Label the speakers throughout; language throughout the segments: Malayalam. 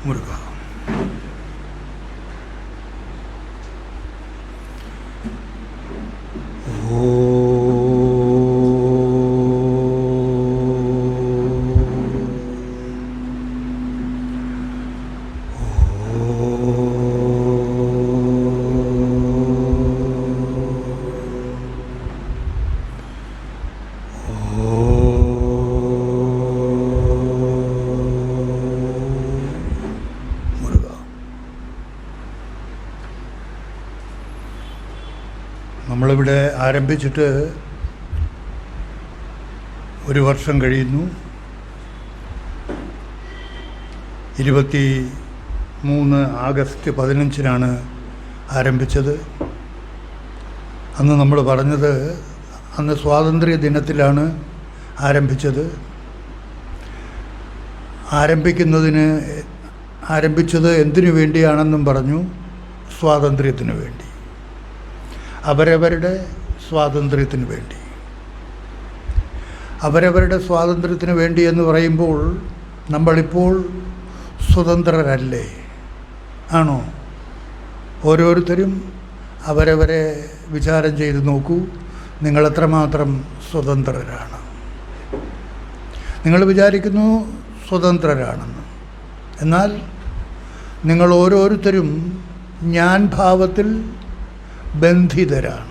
Speaker 1: മുരുക. നമ്മളിവിടെ ആരംഭിച്ചിട്ട് 1 വർഷം കഴിയുന്നു. 23 ആഗസ്റ്റ് 15-നാണ് ആരംഭിച്ചത്. അന്ന് നമ്മൾ പറഞ്ഞത് അന്ന് സ്വാതന്ത്ര്യ ദിനത്തിലാണ് ആരംഭിച്ചത്. ആരംഭിച്ചത് എന്തിനു വേണ്ടിയാണെന്നും പറഞ്ഞു. സ്വാതന്ത്ര്യത്തിനു വേണ്ടി, അവരവരുടെ സ്വാതന്ത്ര്യത്തിന് വേണ്ടി. അവരവരുടെ സ്വാതന്ത്ര്യത്തിന് വേണ്ടി എന്ന് പറയുമ്പോൾ നമ്മളിപ്പോൾ സ്വതന്ത്രരല്ലേ? ആണോ? ഓരോരുത്തരും അവരവരെ വിചാരം ചെയ്ത് നോക്കൂ. നിങ്ങളെത്രമാത്രം സ്വതന്ത്രരാണ്? നിങ്ങൾ വിചാരിക്കുന്നു സ്വതന്ത്രരാണെന്ന്. എന്നാൽ നിങ്ങൾ ഓരോരുത്തരും ഞാൻ ഭാവത്തിൽ ബന്ധിതരാണ്.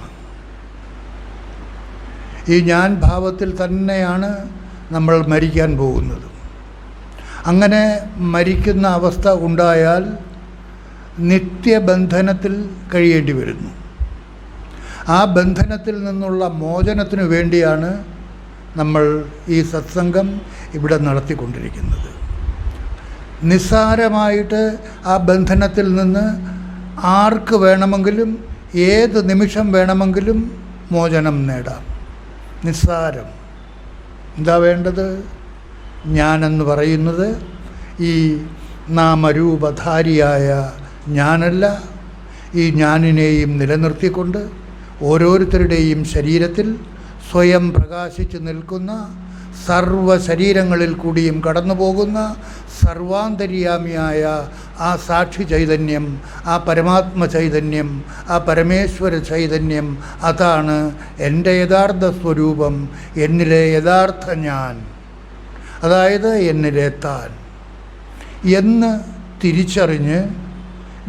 Speaker 1: ഈ ഞാൻ ഭാവത്തിൽ തന്നെയാണ് നമ്മൾ മരിക്കാൻ പോകുന്നത്. അങ്ങനെ മരിക്കുന്ന അവസ്ഥ ഉണ്ടായാൽ നിത്യബന്ധനത്തിൽ കഴിയേണ്ടി വരുന്നു. ആ ബന്ധനത്തിൽ നിന്നുള്ള മോചനത്തിനു വേണ്ടിയാണ് നമ്മൾ ഈ സത്സംഗം ഇവിടെ നടത്തിക്കൊണ്ടിരിക്കുന്നത്. നിസ്സാരമായിട്ട് ആ ബന്ധനത്തിൽ നിന്ന് ആർക്ക് വേണമെങ്കിലും ഏത് നിമിഷം വേണമെങ്കിലും മോചനം നേടാം. നിസ്സാരം. എന്താ വേണ്ടത്? ഞാനെന്ന് പറയുന്നത് ഈ നാമരൂപധാരിയായ ഞാനല്ല. ഈ ഞാനിനെയും നിലനിർത്തിക്കൊണ്ട് ഓരോരുത്തരുടെയും ശരീരത്തിൽ സ്വയം പ്രകാശിച്ചു നിൽക്കുന്ന, സർവ ശരീരങ്ങളിൽ കൂടിയും കടന്നു പോകുന്ന സർവാന്തര്യാമിയായ ആ സാക്ഷി ചൈതന്യം, ആ പരമാത്മ ചൈതന്യം, ആ പരമേശ്വര ചൈതന്യം, അതാണ് എൻ്റെ യഥാർത്ഥ സ്വരൂപം, എന്നിലെ യഥാർത്ഥ ഞാൻ, അതായത് എന്നിലെ താൻ എന്ന് തിരിച്ചറിഞ്ഞ്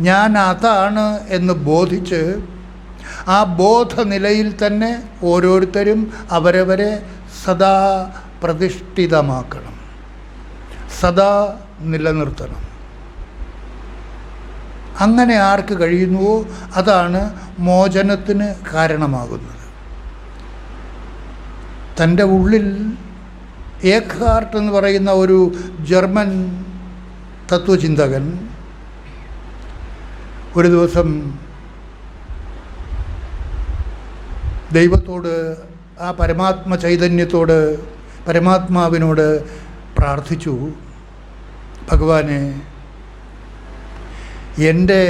Speaker 1: ഞാൻ അതാണ് എന്ന് ബോധിച്ച് ആ ബോധനിലയിൽ തന്നെ ഓരോരുത്തരും അവരവരെ സദാ പ്രതിഷ്ഠിതമാക്കണം, സദാ നിലനിർത്തണം. അങ്ങനെ ആർക്ക് കഴിയുന്നുവോ അതാണ് മോചനത്തിന് കാരണമാകുന്നത്. തൻ്റെ ഉള്ളിൽ ഏക്ഹാർട്ട് എന്ന് പറയുന്ന ഒരു ജർമ്മൻ തത്വചിന്തകൻ ഒരു ദിവസം ദൈവത്തോട്, ആ പരമാത്മ ചൈതന്യത്തോട്, പരമാത്മാവിനോട് പ്രാർത്ഥിച്ചു, ഭഗവാനെ, എൻ്റെ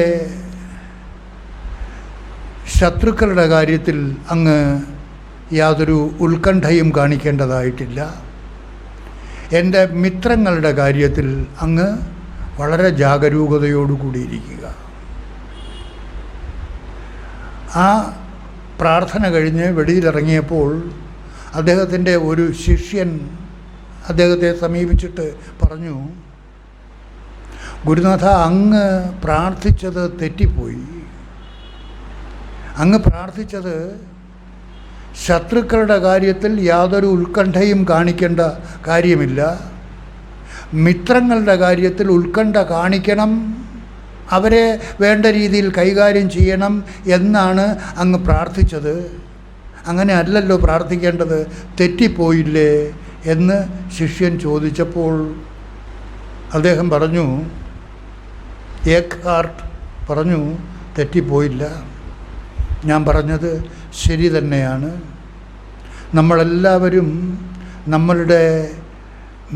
Speaker 1: ശത്രുക്കളുടെ കാര്യത്തിൽ അങ്ങ് യാതൊരു ഉത്കണ്ഠയും കാണിക്കേണ്ടതായിട്ടില്ല. എൻ്റെ മിത്രങ്ങളുടെ കാര്യത്തിൽ അങ്ങ് വളരെ ജാഗരൂകതയോടുകൂടിയിരിക്കുക. ആ പ്രാർത്ഥന കഴിഞ്ഞ് വെളിയിലിറങ്ങിയപ്പോൾ അദ്ദേഹത്തിൻ്റെ ഒരു ശിഷ്യൻ അദ്ദേഹത്തെ സമീപിച്ചിട്ട് പറഞ്ഞു, ഗുരുനാഥ, അങ്ങ് പ്രാർത്ഥിച്ചത് തെറ്റിപ്പോയി. അങ്ങ് പ്രാർത്ഥിച്ചത് ശത്രുക്കളുടെ കാര്യത്തിൽ യാതൊരു ഉത്കണ്ഠയും കാണിക്കേണ്ട കാര്യമില്ല, മിത്രങ്ങളുടെ കാര്യത്തിൽ ഉത്കണ്ഠ കാണിക്കണം, അവരെ വേണ്ട രീതിയിൽ കൈകാര്യം ചെയ്യണം എന്നാണ് അങ്ങ് പ്രാർത്ഥിച്ചത്. അങ്ങനെ അല്ലല്ലോ പ്രാർത്ഥിക്കേണ്ടത്, തെറ്റിപ്പോയില്ലേ എന്ന് ശിഷ്യൻ ചോദിച്ചപ്പോൾ അദ്ദേഹം പറഞ്ഞു, ഏക്ഹാർട്ട് പറഞ്ഞു, തെറ്റിപ്പോയില്ല, ഞാൻ പറഞ്ഞത് ശരി തന്നെയാണ്. നമ്മളെല്ലാവരും നമ്മളുടെ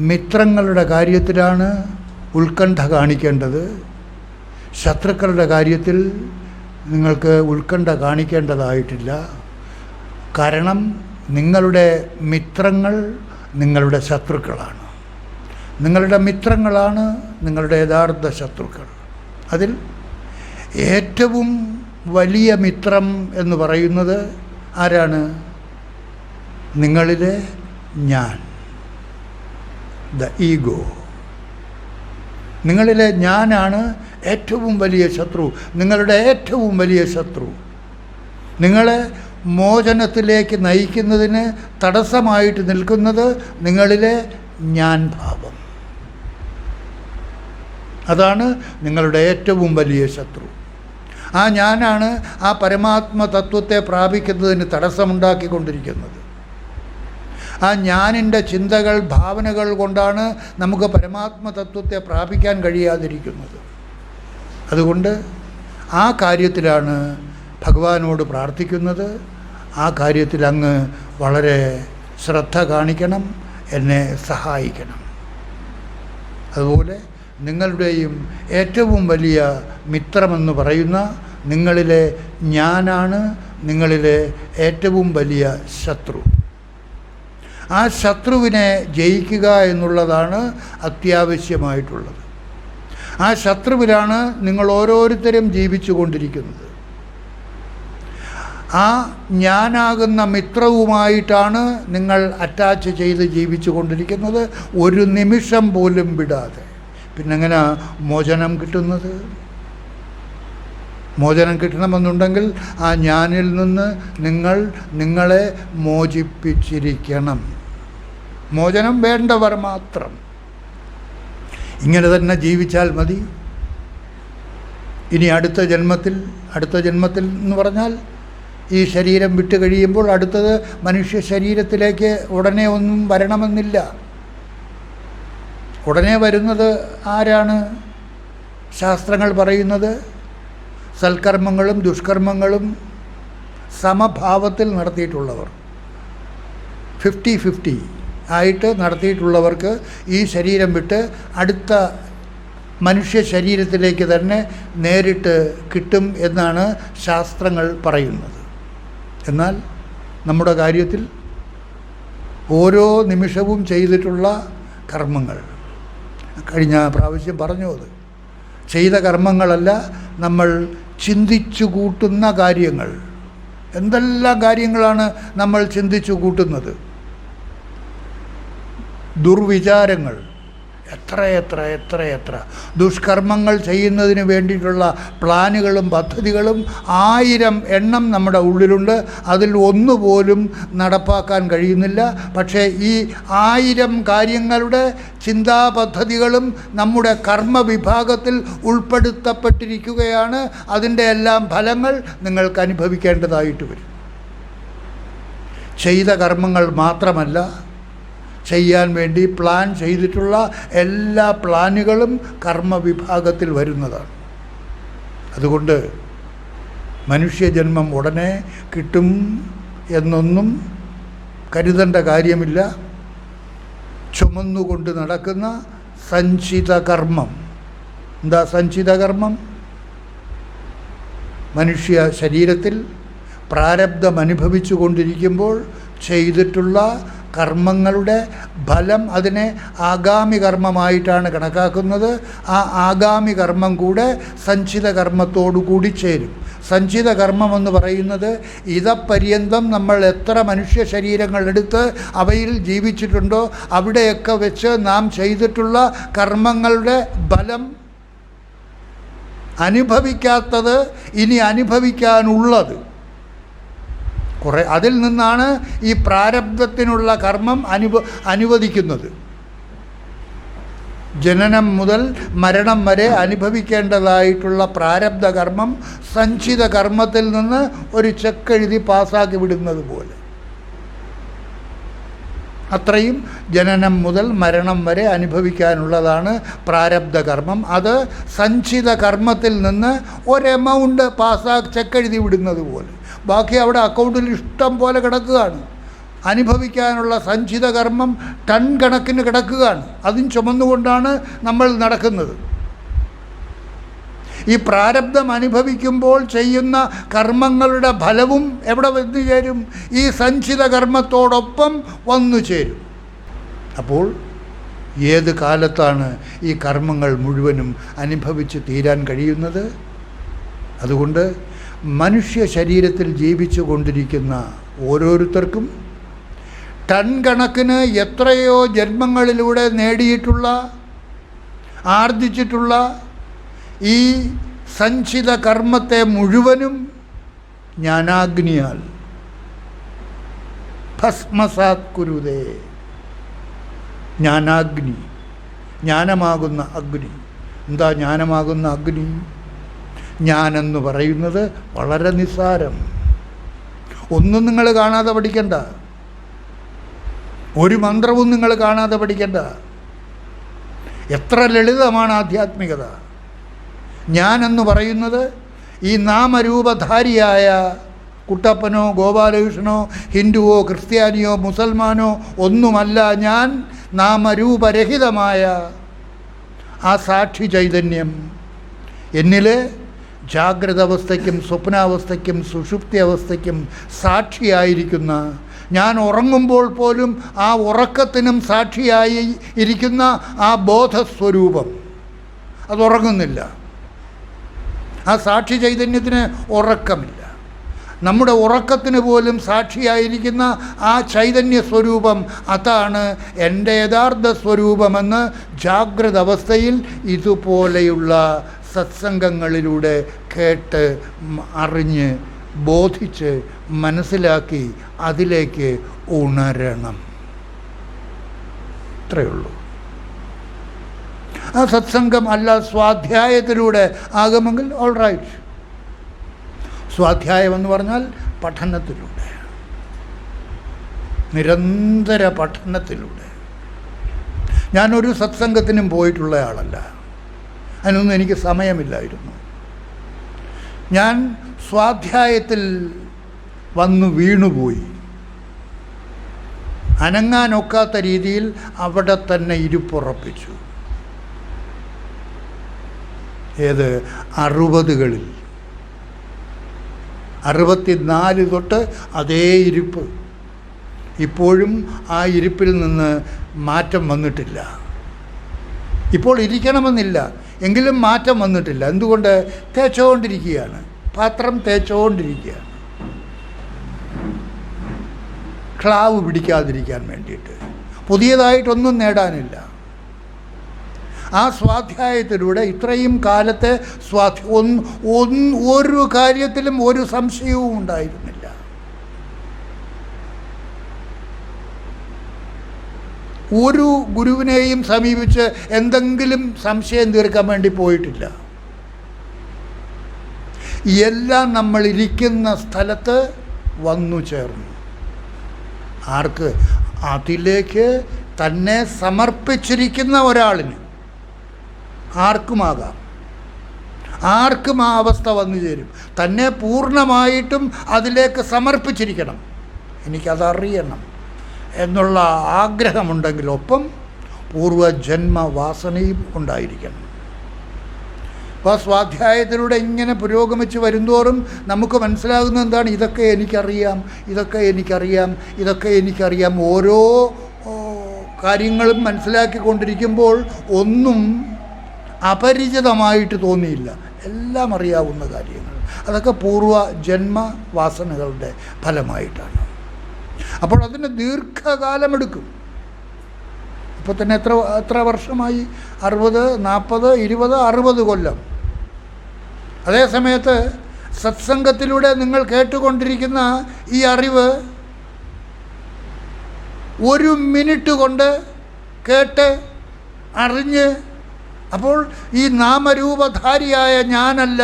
Speaker 1: മിത്രങ്ങളുടെ കാര്യത്തിലാണ് ഉത്കണ്ഠ കാണിക്കേണ്ടത്. ശത്രുക്കളുടെ കാര്യത്തിൽ നിങ്ങൾക്ക് ഉത്കണ്ഠ കാണിക്കേണ്ടതായിട്ടില്ല. കാരണം നിങ്ങളുടെ മിത്രങ്ങൾ നിങ്ങളുടെ ശത്രുക്കളാണ്. നിങ്ങളുടെ മിത്രങ്ങളാണ് നിങ്ങളുടെ യഥാർത്ഥ ശത്രുക്കൾ. അതിൽ ഏറ്റവും വലിയ മിത്രം എന്ന് പറയുന്നത് ആരാണ്? നിങ്ങളിലെ ഞാൻ, ദ ഈഗോ. നിങ്ങളിലെ ഞാനാണ് ഏറ്റവും വലിയ ശത്രു, നിങ്ങളുടെ ഏറ്റവും വലിയ ശത്രു. നിങ്ങളെ മോചനത്തിലേക്ക് നയിക്കുന്നതിന് തടസ്സമായിട്ട് നിൽക്കുന്നത് നിങ്ങളിലെ ഞാൻ ഭാവം. അതാണ് നിങ്ങളുടെ ഏറ്റവും വലിയ ശത്രു. ആ ഞാനാണ് ആ പരമാത്മ തത്വത്തെ പ്രാപിക്കുന്നതിന് തടസ്സമുണ്ടാക്കിക്കൊണ്ടിരിക്കുന്നത്. ആ ഞാനിൻ്റെ ചിന്തകൾ, ഭാവനകൾ കൊണ്ടാണ് നമുക്ക് പരമാത്മ തത്വത്തെ പ്രാപിക്കാൻ കഴിയാതിരിക്കുന്നത്. അതുകൊണ്ട് ആ കാര്യത്തിലാണ് ഭഗവാനോട് പ്രാർത്ഥിക്കുന്നത്. ആ കാര്യത്തിൽ അങ്ങ് വളരെ ശ്രദ്ധ കാണിക്കണം, എന്നെ സഹായിക്കണം. അതുപോലെ നിങ്ങളുടെയും ഏറ്റവും വലിയ മിത്രമെന്ന് പറയുന്ന നിങ്ങളിലെ ഞാനാണ് നിങ്ങളിലെ ഏറ്റവും വലിയ ശത്രു. ആ ശത്രുവിനെ ജയിക്കുക എന്നുള്ളതാണ് അത്യാവശ്യമായിട്ടുള്ളത്. ആ ശത്രുവിലാണ് നിങ്ങൾ ഓരോരുത്തരും ജീവിച്ചു കൊണ്ടിരിക്കുന്നത്. ആ ഞാനാകുന്ന മിത്രവുമായിട്ടാണ് നിങ്ങൾ അറ്റാച്ച് ചെയ്ത് ജീവിച്ചു കൊണ്ടിരിക്കുന്നത്, ഒരു നിമിഷം പോലും വിടാതെ. പിന്നെങ്ങനെ മോചനം കിട്ടുന്നത്? മോചനം കിട്ടണമെന്നുണ്ടെങ്കിൽ ആ ഞാനിൽ നിന്ന് നിങ്ങൾ നിങ്ങളെ മോചിപ്പിച്ചിരിക്കണം. മോചനം വേണ്ടവർ മാത്രം. ഇങ്ങനെ തന്നെ ജീവിച്ചാൽ മതി. ഇനി അടുത്ത ജന്മത്തിൽ എന്ന് പറഞ്ഞാൽ ഈ ശരീരം വിട്ട് കഴിയുമ്പോൾ അടുത്തത് മനുഷ്യ ശരീരത്തിലേക്ക് ഉടനെ ഒന്നും വരണമെന്നില്ല. ഉടനെ വരുന്നത് ആരാണ്? ശാസ്ത്രങ്ങൾ പറയുന്നത് സൽക്കർമ്മങ്ങളും ദുഷ്കർമ്മങ്ങളും സമഭാവത്തിൽ നടത്തിയിട്ടുള്ളവർ, 50-50 ആയിട്ട് നടത്തിയിട്ടുള്ളവർക്ക് ഈ ശരീരം വിട്ട് അടുത്ത മനുഷ്യ ശരീരത്തിലേക്ക് തന്നെ നേരിട്ട് കിട്ടും എന്നാണ് ശാസ്ത്രങ്ങൾ പറയുന്നത്. എന്നാൽ നമ്മുടെ കാര്യത്തിൽ ഓരോ നിമിഷവും ചെയ്തിട്ടുള്ള കർമ്മങ്ങൾ, കഴിഞ്ഞ പ്രാവശ്യം പറഞ്ഞു, അത് ചെയ്ത കർമ്മങ്ങളല്ല, നമ്മൾ ചിന്തിച്ചു കൂട്ടുന്ന കാര്യങ്ങൾ. എന്തെല്ലാം കാര്യങ്ങളാണ് നമ്മൾ ചിന്തിച്ചു കൂട്ടുന്നത്? ദുർവിചാരങ്ങൾ, എത്ര ദുഷ്കർമ്മങ്ങൾ ചെയ്യുന്നതിന് വേണ്ടിയിട്ടുള്ള പ്ലാനുകളും പദ്ധതികളും 1000 എണ്ണം നമ്മുടെ ഉള്ളിലുണ്ട്. അതിൽ ഒന്നുപോലും നടപ്പാക്കാൻ കഴിയുന്നില്ല. പക്ഷേ ഈ 1000 കാര്യങ്ങളുടെ ചിന്താ പദ്ധതികളും നമ്മുടെ കർമ്മ വിഭാഗത്തിൽ ഉൾപ്പെടുത്തപ്പെട്ടിരിക്കുകയാണ്. അതിൻ്റെ എല്ലാം ഫലങ്ങൾ നിങ്ങൾക്ക് അനുഭവിക്കേണ്ടതായിട്ട് വരും. ചെയ്ത കർമ്മങ്ങൾ മാത്രമല്ല, ചെയ്യാൻ വേണ്ടി പ്ലാൻ ചെയ്തിട്ടുള്ള എല്ലാ പ്ലാനുകളും കർമ്മവിഭാഗത്തിൽ വരുന്നതാണ്. അതുകൊണ്ട് മനുഷ്യജന്മം ഉടനെ കിട്ടും എന്നൊന്നും കരുതേണ്ട കാര്യമില്ല. ചുമന്നുകൊണ്ട് നടക്കുന്ന സഞ്ചിത കർമ്മം. എന്താ സഞ്ചിത കർമ്മം? മനുഷ്യ ശരീരത്തിൽ പ്രാരബ്ധം അനുഭവിച്ചു കൊണ്ടിരിക്കുമ്പോൾ ചെയ്തിട്ടുള്ള കർമ്മങ്ങളുടെ ഫലം, അതിനെ ആഗാമി കർമ്മമായിട്ടാണ് കണക്കാക്കുന്നത്. ആ ആഗാമി കർമ്മം കൂടെ സഞ്ചിത കർമ്മത്തോടു കൂടി ചേരും. സഞ്ചിത കർമ്മം എന്ന് പറയുന്നത് ഇതപര്യന്തം നമ്മൾ എത്ര മനുഷ്യ ശരീരങ്ങളെടുത്ത് അവയിൽ ജീവിച്ചിട്ടുണ്ടോ അവിടെയൊക്കെ വെച്ച് നാം ചെയ്തിട്ടുള്ള കർമ്മങ്ങളുടെ ഫലം, അനുഭവിക്കാത്തത് ഇനി അനുഭവിക്കാനുള്ളത് കുറേ, അതിൽ നിന്നാണ് ഈ പ്രാരബ്ധത്തിനുള്ള കർമ്മം അനുവദിക്കുന്നത്. ജനനം മുതൽ മരണം വരെ അനുഭവിക്കേണ്ടതായിട്ടുള്ള പ്രാരബ്ധ കർമ്മം സഞ്ചിത കർമ്മത്തിൽ നിന്ന് ഒരു ചെക്കെഴുതി പാസ്സാക്കി വിടുന്നത് പോലെ. അത്രയും ജനനം മുതൽ മരണം വരെ അനുഭവിക്കാനുള്ളതാണ് പ്രാരബ്ധ കർമ്മം. അത് സഞ്ചിത കർമ്മത്തിൽ നിന്ന് ഒരെമൗണ്ട് ചെക്കെഴുതി വിടുന്നത് പോലെ. ബാക്കി അവിടെ അക്കൗണ്ടിൽ ഇഷ്ടം പോലെ കിടക്കുകയാണ്. അനുഭവിക്കാനുള്ള സഞ്ചിത കർമ്മം ടൺ കണക്കിന് കിടക്കുകയാണ്. അതും ചുമന്നുകൊണ്ടാണ് നമ്മൾ നടക്കുന്നത്. ഈ പ്രാരബ്ധം അനുഭവിക്കുമ്പോൾ ചെയ്യുന്ന കർമ്മങ്ങളുടെ ഫലവും എവിടെ വന്നു ചേരും? ഈ സഞ്ചിത കർമ്മത്തോടൊപ്പം വന്നു ചേരും. അപ്പോൾ ഏത് കാലത്താണ് ഈ കർമ്മങ്ങൾ മുഴുവനും അനുഭവിച്ച് തീരാൻ കഴിയുന്നത്? അതുകൊണ്ട് മനുഷ്യ ശരീരത്തിൽ ജീവിച്ചു കൊണ്ടിരിക്കുന്ന ഓരോരുത്തർക്കും ടൺ കണക്കിന് എത്രയോ ജന്മങ്ങളിലൂടെ നേടിയിട്ടുള്ള ആർജിച്ചിട്ടുള്ള ഈ സഞ്ചിത കർമ്മത്തെ മുഴുവനും ജ്ഞാനാഗ്നിയാൽ ഭസ്മസാത് കുരുതേ. ജ്ഞാനാഗ്നി, ജ്ഞാനമാകുന്ന അഗ്നി. എന്താ ജ്ഞാനമാകുന്ന അഗ്നി? ജ്ഞാനെന്ന് പറയുന്നത് വളരെ നിസ്സാരം. ഒന്നും നിങ്ങൾ കാണാതെ പഠിക്കണ്ട, ഒരു മന്ത്രവും നിങ്ങൾ കാണാതെ പഠിക്കണ്ട. എത്ര ലളിതമാണ് ആധ്യാത്മികത. ഞാനെന്ന് പറയുന്നത് ഈ നാമരൂപധാരിയായ കുട്ടപ്പനോ ഗോപാലകൃഷ്ണനോ ഹിന്ദുവോ ക്രിസ്ത്യാനിയോ മുസൽമാനോ ഒന്നുമല്ല. ഞാൻ നാമരൂപരഹിതമായ ആ സാക്ഷി ചൈതന്യം എന്നിൽ ജാഗ്രത അവസ്ഥയ്ക്കും സ്വപ്നാവസ്ഥയ്ക്കും സുഷുപ്തി അവസ്ഥയ്ക്കും സാക്ഷിയായിരിക്കുന്ന, ഞാൻ ഉറങ്ങുമ്പോൾ പോലും ആ ഉറക്കത്തിനും സാക്ഷിയായി ഇരിക്കുന്ന ആ ബോധസ്വരൂപം. അതുറങ്ങുന്നില്ല. ആ സാക്ഷി ചൈതന്യത്തിന് ഉറക്കമില്ല. നമ്മുടെ ഉറക്കത്തിന് പോലും സാക്ഷിയായിരിക്കുന്ന ആ ചൈതന്യ സ്വരൂപം, അതാണ് എൻ്റെ യഥാർത്ഥ സ്വരൂപമെന്ന് ജാഗ്രത അവസ്ഥയിൽ ഇതുപോലെയുള്ള സത്സംഗങ്ങളിലൂടെ കേട്ട് അറിഞ്ഞ് ബോധിച്ച് മനസ്സിലാക്കി അതിലേക്ക് ഉണരണം. ഇത്രയേ ഉള്ളൂ. ആ സത്സംഗം അല്ല സ്വാധ്യായത്തിലൂടെ ആകുമെങ്കിൽ ഓൾ റൈറ്റ്. സ്വാധ്യായം എന്ന് പറഞ്ഞാൽ പഠനത്തിലൂടെ, നിരന്തര പഠനത്തിലൂടെ. ഞാനൊരു സത്സംഗത്തിനും പോയിട്ടുള്ള ആളല്ല, അതിനൊന്നും എനിക്ക് സമയമില്ലായിരുന്നു. ഞാൻ സ്വാധ്യായത്തിൽ വന്നു വീണുപോയി. അനങ്ങാനൊക്കാത്ത രീതിയിൽ അവിടെ തന്നെ ഇരിപ്പുറപ്പിച്ചു. ഏത് 60കളിൽ 64 തൊട്ട് അതേ ഇരിപ്പ്. ഇപ്പോഴും ആ ഇരിപ്പിൽ നിന്ന് മാറ്റം വന്നിട്ടില്ല. ഇപ്പോൾ ഇരിക്കണമെന്നില്ല, എങ്കിലും മാറ്റം വന്നിട്ടില്ല. എന്തുകൊണ്ട്? തേച്ചുകൊണ്ടിരിക്കുകയാണ്, പാത്രം തേച്ചുകൊണ്ടിരിക്കുകയാണ്, ക്ലാവ് പിടിക്കാതിരിക്കാൻ വേണ്ടിയിട്ട്. പുതിയതായിട്ടൊന്നും നേടാനില്ല. ആ സ്വാധ്യായത്തിലൂടെ ഇത്രയും കാലത്തെ ഒരു കാര്യത്തിലും ഒരു സംശയവും ഉണ്ടായിരുന്നില്ല. ഒരു ഗുരുവിനെയും സമീപിച്ച് എന്തെങ്കിലും സംശയം തീർക്കാൻ വേണ്ടി പോയിട്ടില്ല. എല്ലാം നമ്മളിരിക്കുന്ന സ്ഥലത്ത് വന്നു ചേർന്നു. ആർക്ക്? അതിലേക്ക് തന്നെ സമർപ്പിച്ചിരിക്കുന്ന ഒരാളിന്. ആർക്കുമാകാം, ആർക്കും ആ അവസ്ഥ വന്നു ചേരും. തന്നെ പൂർണ്ണമായിട്ടും അതിലേക്ക് സമർപ്പിച്ചിരിക്കണം. എനിക്കതറിയണം എന്നുള്ള ആഗ്രഹമുണ്ടെങ്കിൽ ഒപ്പം പൂർവജന്മവാസനയും ഉണ്ടായിരിക്കണം. അപ്പോൾ സ്വാധ്യായത്തിലൂടെ ഇങ്ങനെ പുരോഗമിച്ച് വരുന്തോറും നമുക്ക് മനസ്സിലാകുന്ന എന്താണ്? ഇതൊക്കെ എനിക്കറിയാം, ഇതൊക്കെ എനിക്കറിയാം, ഇതൊക്കെ എനിക്കറിയാം. ഓരോ കാര്യങ്ങളും മനസ്സിലാക്കിക്കൊണ്ടിരിക്കുമ്പോൾ ഒന്നും അപരിചിതമായിട്ട് തോന്നിയില്ല. എല്ലാം അറിയാവുന്ന കാര്യങ്ങൾ. അതൊക്കെ പൂർവജന്മവാസനകളുടെ ഫലമായിട്ടാണ്. അപ്പോൾ അതിന് ദീർഘകാലമെടുക്കും. ഇപ്പോൾ തന്നെ എത്ര വർഷമായി? 60, 40, 20, 60 കൊല്ലം. അതേ സമയത്ത് സത്സംഗത്തിലൂടെ നിങ്ങൾ കേട്ടുകൊണ്ടിരിക്കുന്ന ഈ അറിവ് 1 മിനിറ്റ് കൊണ്ട് കേട്ട് അറിഞ്ഞ്, അപ്പോൾ ഈ നാമരൂപധാരിയായ ഞാനല്ല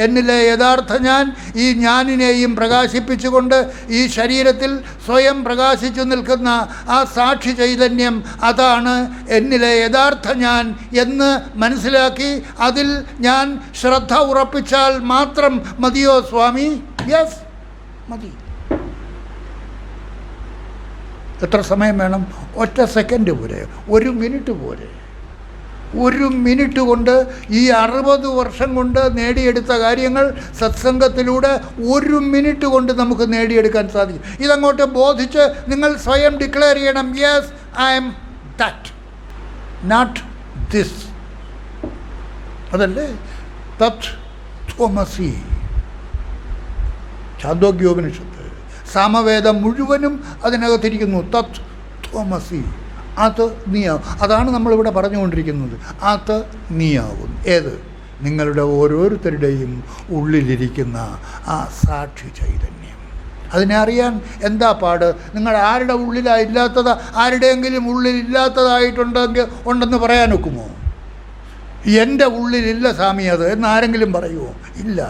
Speaker 1: എന്നിലെ യഥാർത്ഥ ഞാൻ, ഈ ഞാനിനെയും പ്രകാശിപ്പിച്ചുകൊണ്ട് ഈ ശരീരത്തിൽ സ്വയം പ്രകാശിച്ചു നിൽക്കുന്ന ആ സാക്ഷി ചൈതന്യം, അതാണ് എന്നിലെ യഥാർത്ഥ ഞാൻ എന്ന് മനസ്സിലാക്കി അതിൽ ഞാൻ ശ്രദ്ധ ഉറപ്പിച്ചാൽ മാത്രം മതിയോ സ്വാമി? യെസ്, മതി. എത്ര സമയം വേണം? ഒറ്റ സെക്കൻഡ് പോരെ, 1 മിനിറ്റ് പോരെ. 1 മിനിറ്റ് കൊണ്ട് ഈ 60 വർഷം കൊണ്ട് നേടിയെടുത്ത കാര്യങ്ങൾ സത്സംഗത്തിലൂടെ 1 മിനിറ്റ് കൊണ്ട് നമുക്ക് നേടിയെടുക്കാൻ സാധിക്കും. ഇതങ്ങോട്ട് ബോധിച്ച് നിങ്ങൾ സ്വയം ഡിക്ലെയർ ചെയ്യണം, yes I am that. Not this. അതല്ലേ തത് ത്വമസി. ഛാന്ദോഗ്യോപനിഷത്ത്, സാമവേദം മുഴുവനും അതിനകത്തിരിക്കുന്നു. തത് ത്വമസി, അത് നീയാവും. അതാണ് നമ്മളിവിടെ പറഞ്ഞുകൊണ്ടിരിക്കുന്നത്. അത് നീയാവും. ഏത്? നിങ്ങളുടെ ഓരോരുത്തരുടെയും ഉള്ളിലിരിക്കുന്ന ആ സാക്ഷി ചൈതന്യം. അതിനെ അറിയാൻ എന്താ പാട്? നിങ്ങൾ ആരുടെ ഉള്ളിലാണ് ഇല്ലാത്തത്? ആരുടെയെങ്കിലും ഉണ്ടെന്ന് പറയാൻ ഒക്കുമോ? എൻ്റെ ഉള്ളിലില്ല സ്വാമി അത് എന്നാരെങ്കിലും പറയുമോ? ഇല്ല.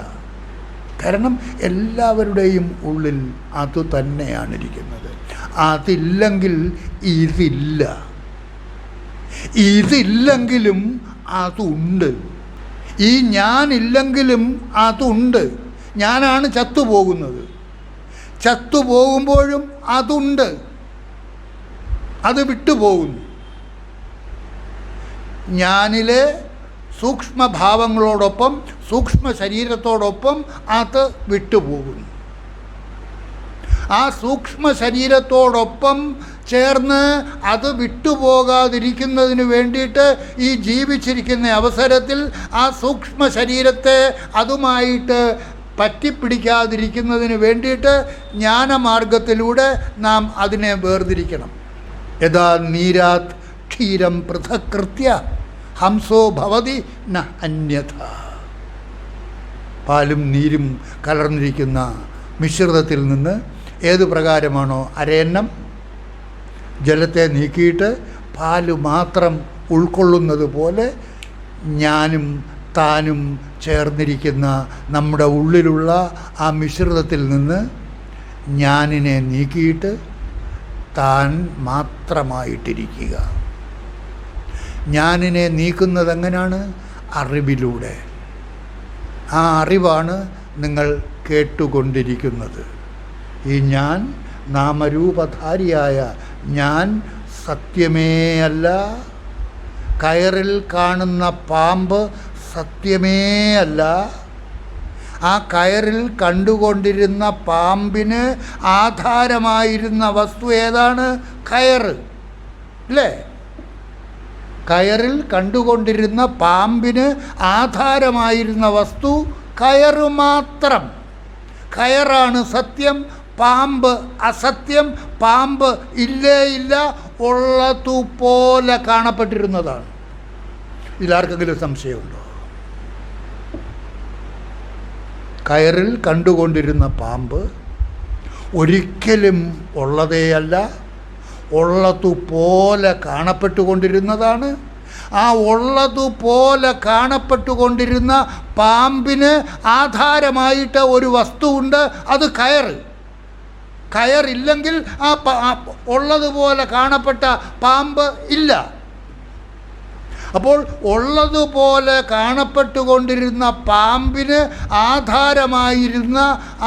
Speaker 1: കാരണം എല്ലാവരുടെയും ഉള്ളിൽ അത് തന്നെയാണ് ഇരിക്കുന്നത്. അതില്ലെങ്കിൽ ഇതില്ല. ഇതില്ലെങ്കിലും അതുണ്ട്. ഈ ഞാനില്ലെങ്കിലും അതുണ്ട്. ഞാനാണ് ചത്തുപോകുന്നത്. ചത്തുപോകുമ്പോഴും അതുണ്ട്. അത് വിട്ടുപോകുന്നു. ഞാനിലെ സൂക്ഷ്മഭാവങ്ങളോടൊപ്പം സൂക്ഷ്മ ശരീരത്തോടൊപ്പം അത് വിട്ടുപോകുന്നു. ആ സൂക്ഷ്മ ശരീരത്തോടൊപ്പം ചേർന്ന് അത് വിട്ടുപോകാതിരിക്കുന്നതിന് വേണ്ടിയിട്ട് ഈ ജീവിച്ചിരിക്കുന്ന അവസരത്തിൽ ആ സൂക്ഷ്മ ശരീരത്തെ അതുമായിട്ട് പറ്റിപ്പിടിക്കാതിരിക്കുന്നതിന് വേണ്ടിയിട്ട് ജ്ഞാനമാർഗത്തിലൂടെ നാം അതിനെ വേർതിരിക്കണം. യഥാ നീരാത് ക്ഷീരം പൃഥകൃത്യ ഹംസോ ഭവതി ന അന്യഥ. പാലും നീരും കലർന്നിരിക്കുന്ന മിശ്രിതത്തിൽ നിന്ന് ഏതു പ്രകാരമാണോ അരയന്നം ജലത്തെ നീക്കിയിട്ട് പാല് മാത്രം ഉൾക്കൊള്ളുന്നത് പോലെ ഞാനും താനും ചേർന്നിരിക്കുന്ന നമ്മുടെ ഉള്ളിലുള്ള ആ മിശ്രിതത്തിൽ നിന്ന് ഞാനിനെ നീക്കിയിട്ട് താൻ മാത്രമായിട്ടിരിക്കുക. ഞാനിനെ നീക്കുന്നത് എങ്ങനെയാണ്? അറിവിലൂടെ. ആ അറിവാണ് നിങ്ങൾ കേട്ടുകൊണ്ടിരിക്കുന്നത്. ഈ ഞാൻ, നാമരൂപധാരിയായ ഞാൻ സത്യമേ അല്ല. കയറിൽ കാണുന്ന പാമ്പ് സത്യമേ അല്ല. ആ കയറിൽ കണ്ടുകൊണ്ടിരുന്ന പാമ്പിന് ആധാരമായിരുന്ന വസ്തു ഏതാണ്? കയറ്, അല്ലേ? കയറിൽ കണ്ടുകൊണ്ടിരുന്ന പാമ്പിന് ആധാരമായിരുന്ന വസ്തു കയറ് മാത്രം. കയറാണ് സത്യം, പാമ്പ് അസത്യം. പാമ്പ് ഇല്ലേ ഇല്ല, ഉള്ളതുപോലെ കാണപ്പെട്ടിരുന്നതാണ്. ഇതിലാർക്കെങ്കിലും സംശയമുണ്ടോ? കയറിൽ കണ്ടുകൊണ്ടിരുന്ന പാമ്പ് ഒരിക്കലും ഉള്ളതേയല്ല, ഉള്ളതുപോലെ കാണപ്പെട്ടുകൊണ്ടിരുന്നതാണ്. ആ ഉള്ളതുപോലെ കാണപ്പെട്ടുകൊണ്ടിരുന്ന പാമ്പിന് ആധാരമായിട്ട് ഒരു വസ്തുവുണ്ട്, അത് കയറ്. കയറില്ലെങ്കിൽ ആ ഉള്ളതുപോലെ കാണപ്പെട്ട പാമ്പ് ഇല്ല. അപ്പോൾ ഉള്ളതുപോലെ കാണപ്പെട്ടുകൊണ്ടിരുന്ന പാമ്പിന് ആധാരമായിരുന്ന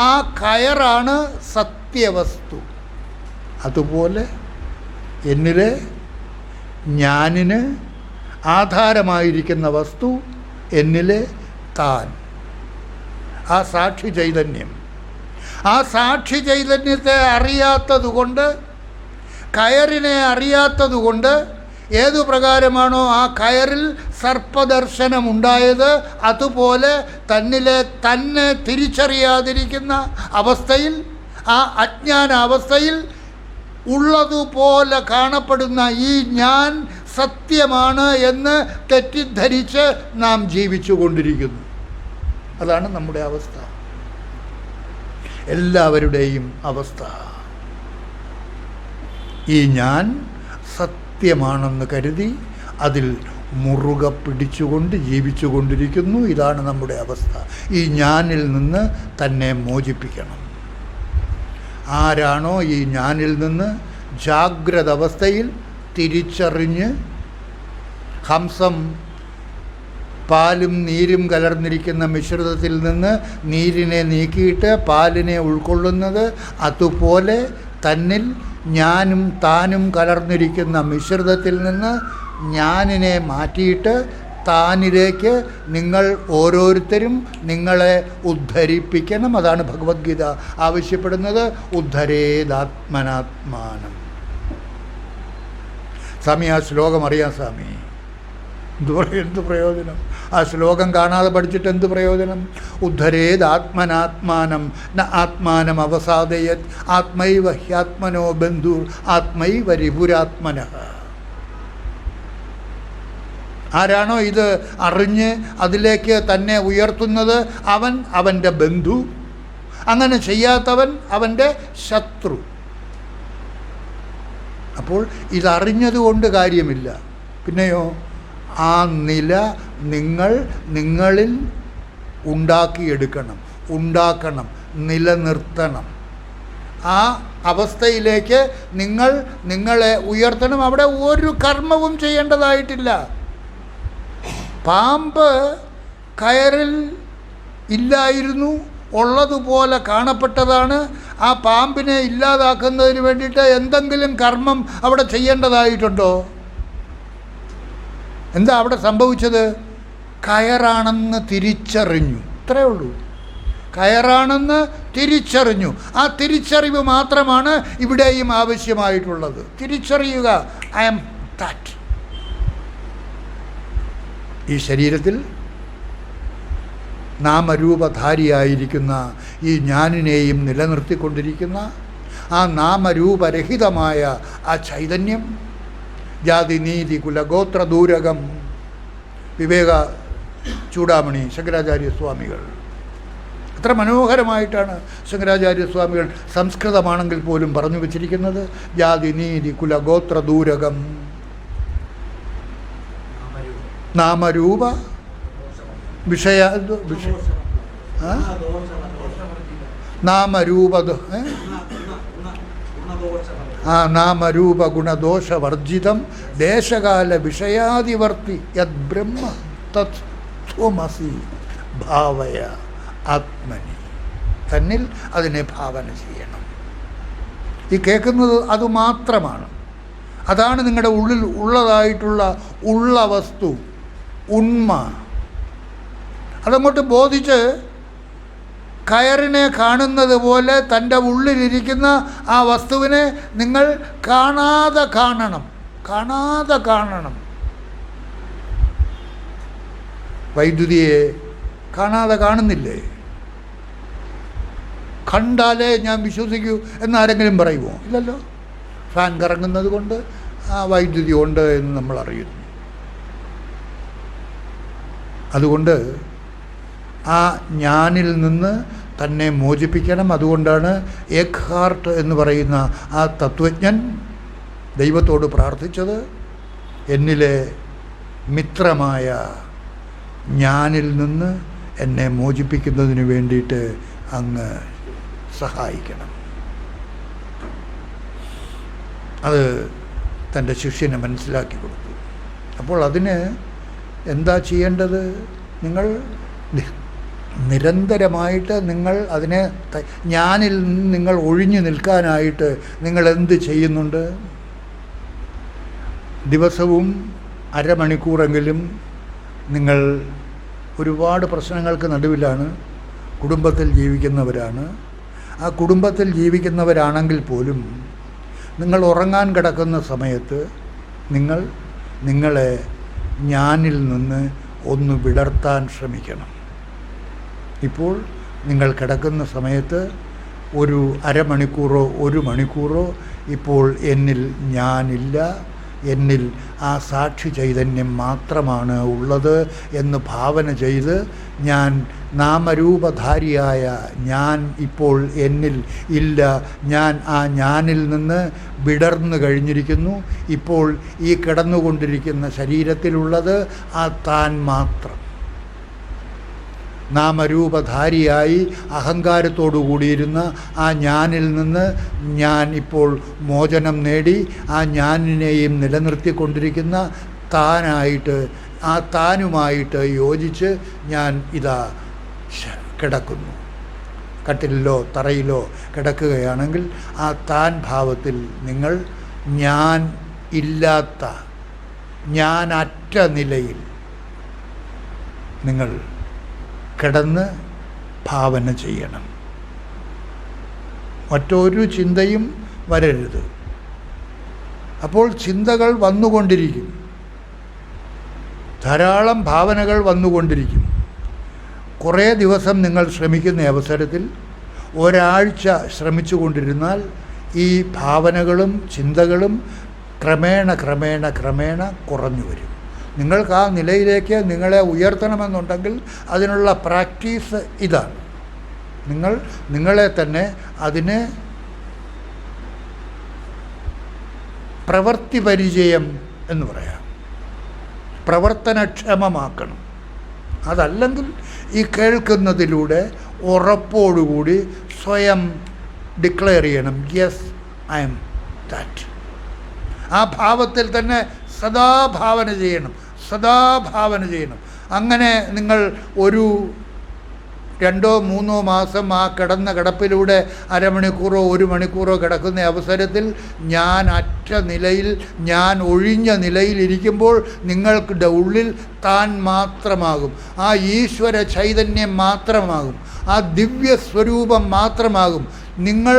Speaker 1: ആ കയറാണ് സത്യവസ്തു. അതുപോലെ എന്നിലെ ഞാനിന് ആധാരമായിരിക്കുന്ന വസ്തു എന്നിലെ താൻ, ആ സാക്ഷി ചൈതന്യം. ആ സാക്ഷി ചൈതന്യത്തെ അറിയാത്തതുകൊണ്ട്, കയറിനെ അറിയാത്തതുകൊണ്ട്, ഏതു പ്രകാരമാണോ ആ കയറിൽ സർപ്പദർശനമുണ്ടായത് അതുപോലെ തന്നിലെ തന്നെ തിരിച്ചറിയാതിരിക്കുന്ന അവസ്ഥയിൽ, ആ അജ്ഞാനാവസ്ഥയിൽ ഉള്ളതുപോലെ കാണപ്പെടുന്ന ഈ ഞാൻ സത്യമാണ് എന്ന് തെറ്റിദ്ധരിച്ച് നാം ജീവിച്ചു കൊണ്ടിരിക്കുന്നു. അതാണ് നമ്മുടെ അവസ്ഥ, എല്ലാവരുടെയും അവസ്ഥ. ഈ ഞാൻ സത്യമാണെന്ന് കരുതി അതിൽ മുറുകെ പിടിച്ചുകൊണ്ട് ജീവിച്ചു കൊണ്ടിരിക്കുന്നു. ഇതാണ് നമ്മുടെ അവസ്ഥ. ഈ ഞാനിൽ നിന്ന് തന്നെ മോചിപ്പിക്കണം. ആരാണോ ഈ ഞാനിൽ നിന്ന് ജാഗ്രത അവസ്ഥയിൽ തിരിച്ചറിഞ്ഞ് ഹംസം പാലും നീരും കലർന്നിരിക്കുന്ന മിശ്രിതത്തിൽ നിന്ന് നീരിനെ നീക്കിയിട്ട് പാലിനെ ഉൾക്കൊള്ളുന്നത്, അതുപോലെ തന്നിൽ ഞാനും താനും കലർന്നിരിക്കുന്ന മിശ്രിതത്തിൽ നിന്ന് ഞാനിനെ മാറ്റിയിട്ട് താനിലേക്ക് നിങ്ങൾ ഓരോരുത്തരും നിങ്ങളെ ഉദ്ധരിപ്പിക്കണം. അതാണ് ഭഗവത്ഗീത ആവശ്യപ്പെടുന്നത്. ഉദ്ധരേതാത്മനാത്മാനം. സ്വാമി, ആ ശ്ലോകം അറിയാം സ്വാമി. എന്ത് പ്രയോജനം? ആ ശ്ലോകം കാണാതെ പഠിച്ചിട്ട് എന്ത് പ്രയോജനം? ഉദ്ധരേത് ആത്മനാത്മാനം ന ആത്മാനം അവസാദയത് ആത്മൈവ ഹ്യാത്മനോ ബന്ധുർ ആത്മൈവ രിപുരാത്മനഃ. ആരാണോ ഇത് അറിഞ്ഞ് അതിലേക്ക് തന്നെ ഉയർത്തുന്നത് അവൻ അവൻ്റെ ബന്ധു, അങ്ങനെ ചെയ്യാത്തവൻ അവൻ്റെ ശത്രു. അപ്പോൾ ഇതറിഞ്ഞതുകൊണ്ട് കാര്യമില്ല. പിന്നെയോ ആ നില നിങ്ങളിൽ ഉണ്ടാക്കണം, നിലനിർത്തണം. ആ അവസ്ഥയിലേക്ക് നിങ്ങളെ ഉയർത്തണം. അവിടെ ഒരു കർമ്മവും ചെയ്യേണ്ടതായിട്ടില്ല. പാമ്പ് കയറിൽ ഇല്ലായിരുന്നു, ഉള്ളതുപോലെ കാണപ്പെട്ടതാണ്. ആ പാമ്പിനെ ഇല്ലാതാക്കുന്നതിന് വേണ്ടിയിട്ട് എന്തെങ്കിലും കർമ്മം അവിടെ ചെയ്യേണ്ടതായിട്ടുണ്ടോ? എന്താ അവിടെ സംഭവിച്ചത്? കയറാണെന്ന് തിരിച്ചറിഞ്ഞു, ഇത്രയേ ഉള്ളൂ. കയറാണെന്ന് തിരിച്ചറിഞ്ഞു. ആ തിരിച്ചറിവ് മാത്രമാണ് ഇവിടെയും ആവശ്യമായിട്ടുള്ളത്. തിരിച്ചറിയുക, ഐ ആം ദാറ്റ്. ഈ ശരീരത്തിൽ നാമരൂപധാരിയായിരിക്കുന്ന ഈ ഞാനിനെയും നിലനിർത്തിക്കൊണ്ടിരിക്കുന്ന ആ നാമരൂപരഹിതമായ ആ ചൈതന്യം, ജാതി നീതി കുലഗോത്ര ദൂരകം, വിവേക ചൂടാമണി ശങ്കരാചാര്യസ്വാമികൾ എത്ര മനോഹരമായിട്ടാണ് ശങ്കരാചാര്യസ്വാമികൾ സംസ്കൃതമാണെങ്കിൽ പോലും പറഞ്ഞു വച്ചിരിക്കുന്നത്. ജാതി നീതി കുലഗോത്ര ദൂരകം നാമരൂപ വിഷയ നാമരൂപ നാമരൂപ ഗുണദോഷവർജിതം ദേശകാല വിഷയാദിവർത്തി യത് ബ്രഹ്മ തത് ത്വമസി ഭാവയ ആത്മനി. തന്നിൽ അതിനെ ഭാവന ചെയ്യണം. ഈ കേൾക്കുന്നത് അതുമാത്രമാണ്. അതാണ് നിങ്ങളുടെ ഉള്ളിൽ ഉള്ള വസ്തു, ഉണ്മ. അതങ്ങോട്ട് ബോധിച്ച് കയറിനെ കാണുന്നത് പോലെ തൻ്റെ ഉള്ളിലിരിക്കുന്ന ആ വസ്തുവിനെ നിങ്ങൾ കാണാതെ കാണണം. വൈദ്യുതിയെ കാണാതെ കാണുന്നില്ലേ? കണ്ടാലേ ഞാൻ വിശ്വസിക്കൂ എന്നാരെങ്കിലും പറയുമോ? ഇല്ലല്ലോ. ഫാൻ കറങ്ങുന്നത് കൊണ്ട് ആ വൈദ്യുതി ഉണ്ട് എന്ന് നമ്മൾ അറിയുന്നു. അതുകൊണ്ട് ആ ഞാനിൽ നിന്ന് തന്നെ മോചിപ്പിക്കണം. അതുകൊണ്ടാണ് ഏക് ഹാർട്ട് എന്ന് പറയുന്ന ആ തത്വജ്ഞൻ ദൈവത്തോട് പ്രാർത്ഥിച്ചത്, എന്നിലെ മിത്രമായ ഞാനിൽ നിന്ന് എന്നെ മോചിപ്പിക്കുന്നതിന് വേണ്ടിയിട്ട് അങ്ങ് സഹായിക്കണം. അത് തൻ്റെ ശിഷ്യന് മനസ്സിലാക്കി കൊടുത്തു. അപ്പോൾ അതിന് എന്താ ചെയ്യേണ്ടത്? നിങ്ങൾ നിരന്തരമായിട്ട് അതിനെ ഞാനിൽ നിന്ന് നിങ്ങൾ ഒഴിഞ്ഞു നിൽക്കാനായിട്ട് നിങ്ങൾ എന്ത് ചെയ്യുന്നുണ്ട്? ദിവസവും അരമണിക്കൂറെങ്കിലും നിങ്ങൾ ഒരുപാട് പ്രശ്നങ്ങൾക്ക് നടുവിലാണ്, കുടുംബത്തിൽ ജീവിക്കുന്നവരാണ്. ആ കുടുംബത്തിൽ ജീവിക്കുന്നവരാണെങ്കിൽ പോലും നിങ്ങൾ ഉറങ്ങാൻ കിടക്കുന്ന സമയത്ത് നിങ്ങളെ ഞാനിൽ നിന്ന് ഒന്ന് വിടർത്താൻ ശ്രമിക്കണം. ഇപ്പോൾ നിങ്ങൾ കിടക്കുന്ന സമയത്ത് ഒരു അരമണിക്കൂറോ ഒരു മണിക്കൂറോ ഇപ്പോൾ എന്നിൽ ഞാനില്ല, എന്നിൽ ആ സാക്ഷി ചൈതന്യം മാത്രമാണ് ഉള്ളത് എന്ന് ഭാവന ചെയ്ത് ഞാൻ നാമരൂപധാരിയായ ഞാൻ ഇപ്പോൾ എന്നിൽ ഇല്ല, ഞാൻ ആ ഞാനിൽ നിന്ന് വിടർന്നു കഴിഞ്ഞിരിക്കുന്നു. ഇപ്പോൾ ഈ കിടന്നുകൊണ്ടിരിക്കുന്ന ശരീരത്തിലുള്ളത് ആ താൻ മാത്രം. നാമരൂപധാരിയായി അഹങ്കാരത്തോടു കൂടിയിരുന്ന ആ ഞാനിൽ നിന്ന് ഞാൻ ഇപ്പോൾ മോചനം നേടി ആ ഞാനിനെയും നിലനിർത്തിക്കൊണ്ടിരിക്കുന്ന താനായിട്ട്, ആ താനുമായിട്ട് യോജിച്ച് ഞാൻ ഇതാ കിടക്കുന്നു. കട്ടിലിലോ തറയിലോ കിടക്കുകയാണെങ്കിൽ ആ താൻ ഭാവത്തിൽ നിങ്ങൾ ഞാൻ ഇല്ലാത്ത, ഞാനറ്റ നിലയിൽ നിങ്ങൾ കിടന്ന് ഭാവന ചെയ്യണം. മറ്റൊരു ചിന്തയും വരരുത്. അപ്പോൾ ചിന്തകൾ വന്നുകൊണ്ടിരിക്കും. ധാരാളം ഭാവനകൾ വന്നുകൊണ്ടിരിക്കും. കുറേ ദിവസം നിങ്ങൾ ശ്രമിക്കുന്ന അവസരത്തിൽ ഒരാഴ്ച ശ്രമിച്ചു കൊണ്ടിരുന്നാൽ ഈ ഭാവനകളും ചിന്തകളും ക്രമേണ ക്രമേണ ക്രമേണ കുറഞ്ഞു വരും. നിങ്ങൾക്ക് ആ നിലയിലേക്ക് നിങ്ങളെ ഉയർത്തണമെന്നുണ്ടെങ്കിൽ അതിനുള്ള പ്രാക്ടീസ് ഇതാണ്. നിങ്ങൾ നിങ്ങളെ തന്നെ അതിന് പ്രവൃത്തി പരിചയം എന്ന് പറയാം, പ്രവർത്തനക്ഷമമാക്കണം. അതല്ലെങ്കിൽ ഈ കേൾക്കുന്നതിലൂടെ ഉറപ്പോടുകൂടി സ്വയം ഡിക്ലെയർ ചെയ്യണം, യെസ് ഐ എം ദാറ്റ്. ആ ഭാവത്തിൽ തന്നെ സദാ ഭാവന ചെയ്യണം, സദാ ഭാവന ചെയ്യണം. അങ്ങനെ നിങ്ങൾ ഒരു 2-3 മാസം ആ കിടന്ന കിടപ്പിലൂടെ അരമണിക്കൂറോ 1 മണിക്കൂറോ കിടക്കുന്ന അവസരത്തിൽ ഞാൻ അറ്റ നിലയിൽ, ഞാൻ ഒഴിഞ്ഞ നിലയിലിരിക്കുമ്പോൾ നിങ്ങളുടെ ഉള്ളിൽ താൻ മാത്രമാകും, ആ ഈശ്വര ചൈതന്യം മാത്രമാകും, ആ ദിവ്യസ്വരൂപം മാത്രമാകും. നിങ്ങൾ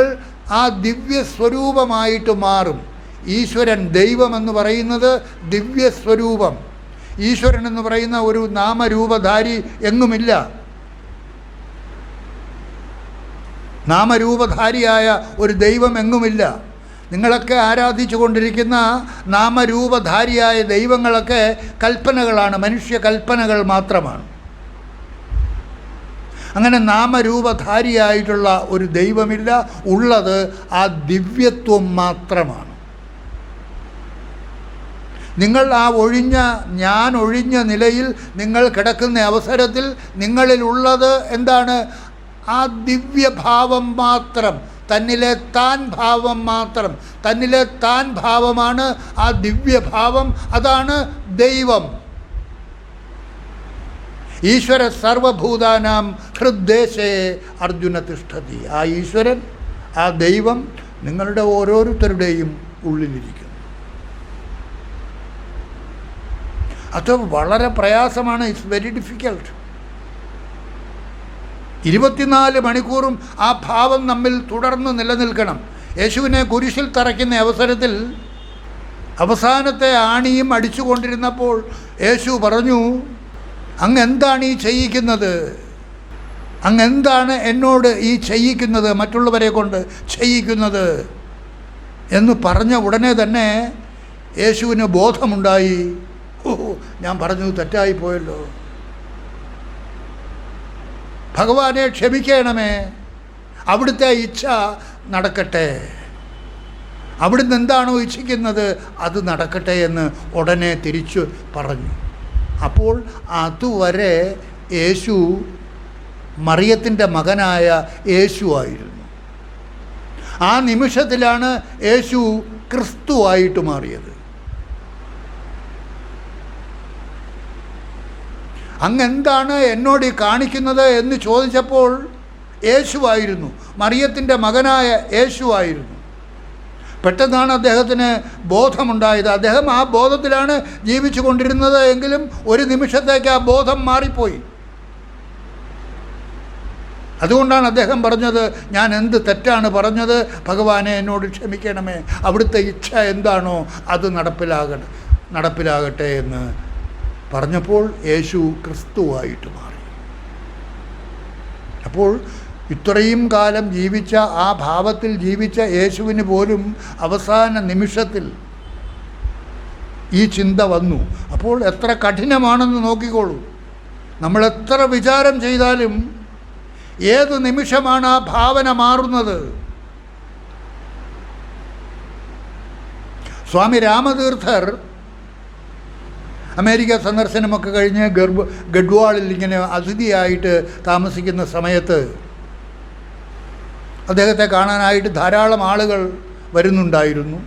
Speaker 1: ആ ദിവ്യസ്വരൂപമായിട്ട് മാറും. ഈശ്വരൻ, ദൈവമെന്ന് പറയുന്നത് ദിവ്യസ്വരൂപം. ഈശ്വരൻ എന്ന് പറയുന്ന ഒരു നാമരൂപധാരി എങ്ങുമില്ല. നാമരൂപധാരിയായ ഒരു ദൈവം എങ്ങുമില്ല. നിങ്ങളൊക്കെ ആരാധിച്ചു കൊണ്ടിരിക്കുന്ന നാമരൂപധാരിയായ ദൈവങ്ങളൊക്കെ കൽപ്പനകളാണ്, മനുഷ്യ കൽപ്പനകൾ മാത്രമാണ്. അങ്ങനെ നാമരൂപധാരിയായിട്ടുള്ള ഒരു ദൈവമില്ല. ഉള്ളത് ആ ദിവ്യത്വം മാത്രമാണ്. നിങ്ങൾ ആ ഞാൻ ഒഴിഞ്ഞ നിലയിൽ നിങ്ങൾ കിടക്കുന്ന അവസരത്തിൽ നിങ്ങളിലുള്ളത് എന്താണ്? ആ ദിവ്യഭാവം മാത്രം, തന്നിലെ താൻ ഭാവം മാത്രം. തന്നിലെ താൻ ഭാവമാണ് ആ ദിവ്യഭാവം, അതാണ് ദൈവം. ഈശ്വര സർവഭൂതാനാം ഹൃദ്ദേശേ അർജുന തിഷ്ഠതി. ആ ഈശ്വരൻ, ആ ദൈവം നിങ്ങളുടെ ഓരോരുത്തരുടെയും ഉള്ളിലിരിക്കുന്നു. അത് വളരെ പ്രയാസമാണ്. It's very difficult. 24 മണിക്കൂറും ആ ഭാവം നമ്മിൽ തുടർന്ന് നിലനിൽക്കണം. യേശുവിനെ കുരിശിൽ തറയ്ക്കുന്ന അവസരത്തിൽ അവസാനത്തെ ആണിയും അടിച്ചുകൊണ്ടിരുന്നപ്പോൾ യേശു പറഞ്ഞു, അങ്ങ് എന്താണ് ഈ ചെയ്യിക്കുന്നത്? അങ്ങ് എന്താണ് എന്നോട് ഈ ചെയ്യിക്കുന്നത്, മറ്റുള്ളവരെ കൊണ്ട് ചെയ്യിക്കുന്നത് എന്ന് പറഞ്ഞ ഉടനെ തന്നെ യേശുവിന് ബോധമുണ്ടായി. ഞാൻ പറഞ്ഞത് തെറ്റായിപ്പോയല്ലോ, ഭഗവാനെ ക്ഷമിക്കണമേ, അവിടുത്തെ ഇച്ഛ നടക്കട്ടെ, അവിടുന്ന് എന്താണോ ഇച്ഛിക്കുന്നത് അത് നടക്കട്ടെ എന്ന് ഉടനെ തിരിച്ചു പറഞ്ഞു. അപ്പോൾ അതുവരെ യേശു മറിയത്തിൻ്റെ മകനായ യേശു ആയിരുന്നു. ആ നിമിഷത്തിലാണ് യേശു ക്രിസ്തുവായിട്ട് മാറിയത്. അങ്ങെന്താണ് എന്നോട് ഈ കാണിക്കുന്നത് എന്ന് ചോദിച്ചപ്പോൾ യേശുവായിരുന്നു, മറിയത്തിൻ്റെ മകനായ യേശുവായിരുന്നു. പെട്ടെന്നാണ് അദ്ദേഹത്തിന് ബോധമുണ്ടായത്. അദ്ദേഹം ആ ബോധത്തിലാണ് ജീവിച്ചു കൊണ്ടിരുന്നത് എങ്കിലും ഒരു നിമിഷത്തേക്ക് ആ ബോധം മാറിപ്പോയി. അതുകൊണ്ടാണ് അദ്ദേഹം പറഞ്ഞത്, ഞാൻ എന്ത് തെറ്റാണ് പറഞ്ഞത്, ഭഗവാനെ എന്നോട് ക്ഷമിക്കണമേ, അവിടുത്തെ ഇച്ഛ എന്താണോ അത് നടപ്പിലാകട്ടെ എന്ന് പറഞ്ഞപ്പോൾ യേശു ക്രിസ്തുവായിട്ട് മാറി. അപ്പോൾ ഇത്രയും കാലം ജീവിച്ച ആ ഭാവത്തിൽ ജീവിച്ച യേശുവിന് പോലും അവസാന നിമിഷത്തിൽ ഈ ചിന്ത വന്നു. അപ്പോൾ എത്ര കഠിനമാണെന്ന് നോക്കിക്കോളൂ. നമ്മൾ എത്ര വിചാരം ചെയ്താലും ഏത് നിമിഷമാണ് ആ ഭാവന മാറുന്നത്? സ്വാമി രാമതീർത്ഥർ അമേരിക്ക സന്ദർശനമൊക്കെ കഴിഞ്ഞ് ഗഡ്വാളിൽ ഇങ്ങനെ അതിഥിയായിട്ട് താമസിക്കുന്ന സമയത്ത് അദ്ദേഹത്തെ കാണാനായിട്ട് ധാരാളം ആളുകൾ വരുന്നുണ്ടായിരുന്നു.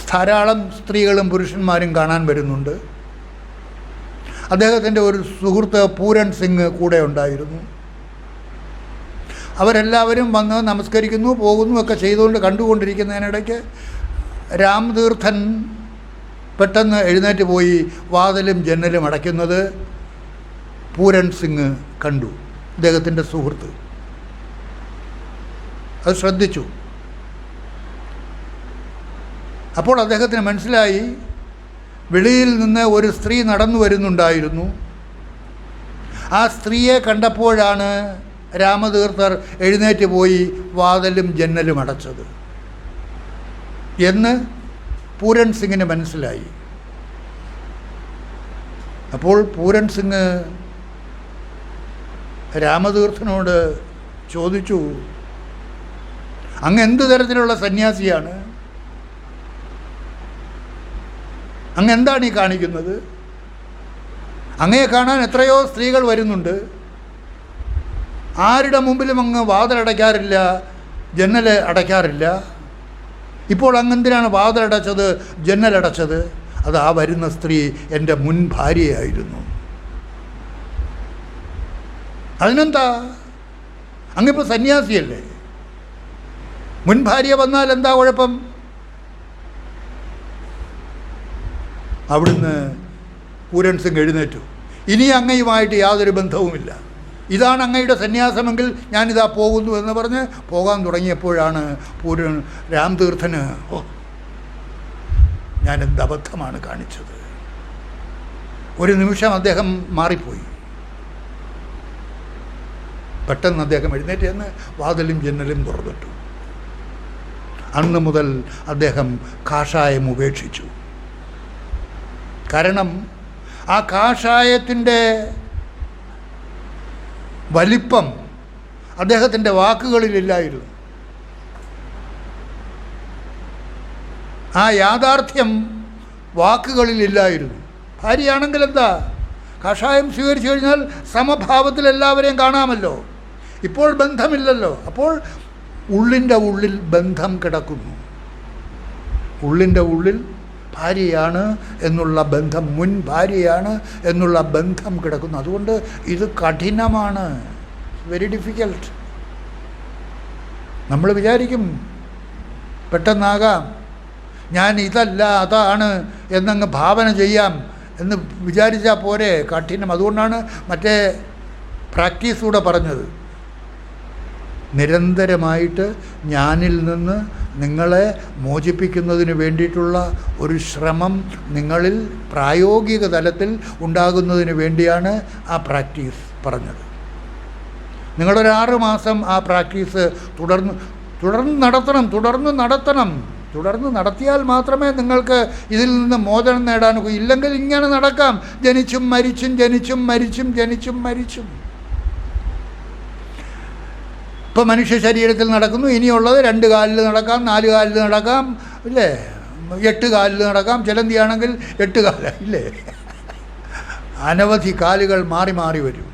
Speaker 1: ധാരാളം സ്ത്രീകളും പുരുഷന്മാരും കാണാൻ വരുന്നുണ്ട്. അദ്ദേഹത്തിൻ്റെ ഒരു സുഹൃത്ത് പൂരൺ സിംഗ് കൂടെ ഉണ്ടായിരുന്നു. അവരെല്ലാവരും വന്ന് നമസ്കരിക്കുന്നു, പോകുന്നു ഒക്കെ ചെയ്തുകൊണ്ട് കണ്ടുകൊണ്ടിരിക്കുന്നതിനിടയ്ക്ക് രാമതീർത്ഥൻ പെട്ടെന്ന് എഴുന്നേറ്റ് പോയി വാതിലും ജനലും അടയ്ക്കുന്നത് പൂരൺ സിംഗ് കണ്ടു, അദ്ദേഹത്തിൻ്റെ സുഹൃത്ത്. അത് ശ്രദ്ധിച്ചു. അപ്പോൾ അദ്ദേഹത്തിന് മനസ്സിലായി വെളിയിൽ നിന്ന് ഒരു സ്ത്രീ നടന്നു വരുന്നുണ്ടായിരുന്നു. ആ സ്ത്രീയെ കണ്ടപ്പോഴാണ് രാമതീർത്ഥർ എഴുന്നേറ്റ് പോയി വാതിലും ജന്നലും അടച്ചത് എന്ന് പൂരൺ സിംഗിന് മനസ്സിലായി. അപ്പോൾ പൂരൺ സിംഗ് രാമതീർത്ഥനോട് ചോദിച്ചു, അങ്ങ് എന്ത് തരത്തിലുള്ള സന്യാസിയാണ്? അങ്ങ് എന്താണ് ഈ കാണിക്കുന്നത്? അങ്ങയെ കാണാൻ എത്രയോ സ്ത്രീകൾ വരുന്നുണ്ട്. ആരുടെ മുമ്പിലും അങ്ങ് വാതിലടയ്ക്കാറില്ല, ജന്നൽ അടയ്ക്കാറില്ല. ഇപ്പോൾ അങ്ങെന്തിനാണ് വാതിലടച്ചത്, ജന്നലടച്ചത്? അത് ആ വരുന്ന സ്ത്രീ എൻ്റെ മുൻ ഭാര്യയായിരുന്നു. അതിനെന്താ? അങ്ങിപ്പോൾ സന്യാസിയല്ലേ, മുൻ ഭാര്യ വന്നാൽ എന്താ കുഴപ്പം? അവിടുന്ന് പൂരൺ സിംഗ് എഴുന്നേറ്റു. ഇനി അങ്ങയുമായിട്ട് യാതൊരു ബന്ധവുമില്ല, ഇതാണ് അങ്ങയുടെ സന്യാസമെങ്കിൽ ഞാനിതാ പോകുന്നു എന്ന് പറഞ്ഞ് പോകാൻ തുടങ്ങിയപ്പോഴാണ് രാമതീർത്ഥന് ഞാൻ എന്ത് അബദ്ധമാണ് കാണിച്ചത്. ഒരു നിമിഷം അദ്ദേഹം മാറിപ്പോയി. പെട്ടെന്ന് അദ്ദേഹം എഴുന്നേറ്റ് എന്ന് വാതിലും ജന്നലും തുറന്നിട്ടു. അന്ന് മുതൽ അദ്ദേഹം കാഷായം ഉപേക്ഷിച്ചു. കാരണം ആ കാഷായത്തിൻ്റെ വലിപ്പം അദ്ദേഹത്തിൻ്റെ വാക്കുകളിലില്ലായിരുന്നു. ആ യാഥാർത്ഥ്യം വാക്കുകളിലില്ലായിരുന്നു. ഭാര്യയാണെങ്കിൽ എന്താ, കഷായം സ്വീകരിച്ചു കഴിഞ്ഞാൽ സമഭാവത്തിൽ എല്ലാവരെയും കാണാമല്ലോ. ഇപ്പോൾ ബന്ധമില്ലല്ലോ. അപ്പോൾ ഉള്ളിൻ്റെ ഉള്ളിൽ ബന്ധം കിടക്കുന്നു. ഉള്ളിൻ്റെ ഉള്ളിൽ ഭാര്യയാണ് എന്നുള്ള ബന്ധം, മുൻ ഭാര്യയാണ് എന്നുള്ള ബന്ധം കിടക്കുന്നു. അതുകൊണ്ട് ഇത് കഠിനമാണ്, വെരി ഡിഫിക്കൽട്ട്. നമ്മൾ വിചാരിക്കും പെട്ടെന്നാകാം, ഞാൻ ഇതല്ല അതാണ് എന്നങ്ങ് ഭാവന ചെയ്യാം എന്ന് വിചാരിച്ചാൽ പോരെ, കഠിനം. അതുകൊണ്ടാണ് മറ്റേ പ്രാക്ടീസൂടെ പറഞ്ഞത്. നിരന്തരമായിട്ട് ഞാനിൽ നിന്ന് നിങ്ങളെ മോചിപ്പിക്കുന്നതിന് വേണ്ടിയിട്ടുള്ള ഒരു ശ്രമം നിങ്ങളിൽ പ്രായോഗിക തലത്തിൽ ഉണ്ടാകുന്നതിന് വേണ്ടിയാണ് ആ പ്രാക്ടീസ് പറഞ്ഞത്. നിങ്ങളൊരു 6 മാസം ആ പ്രാക്ടീസ് തുടർന്ന് നടത്തിയാൽ മാത്രമേ നിങ്ങൾക്ക് ഇതിൽ നിന്ന് മോചനം നേടാൻ ഒക്കൂ. ഇല്ലെങ്കിൽ ഇങ്ങനെ നടക്കാം, ജനിച്ചും മരിച്ചും. ഇപ്പോൾ മനുഷ്യ ശരീരത്തിൽ നടക്കുന്നു, ഇനിയുള്ളത് 2 കാലിൽ നടക്കാം, 4 കാലിൽ നടക്കാം, ഇല്ലേ, 8 കാലിൽ നടക്കാം. ചിലന്തിയാണെങ്കിൽ 8 കാലില്ലേ. അനവധി കാലുകൾ മാറി മാറി വരും.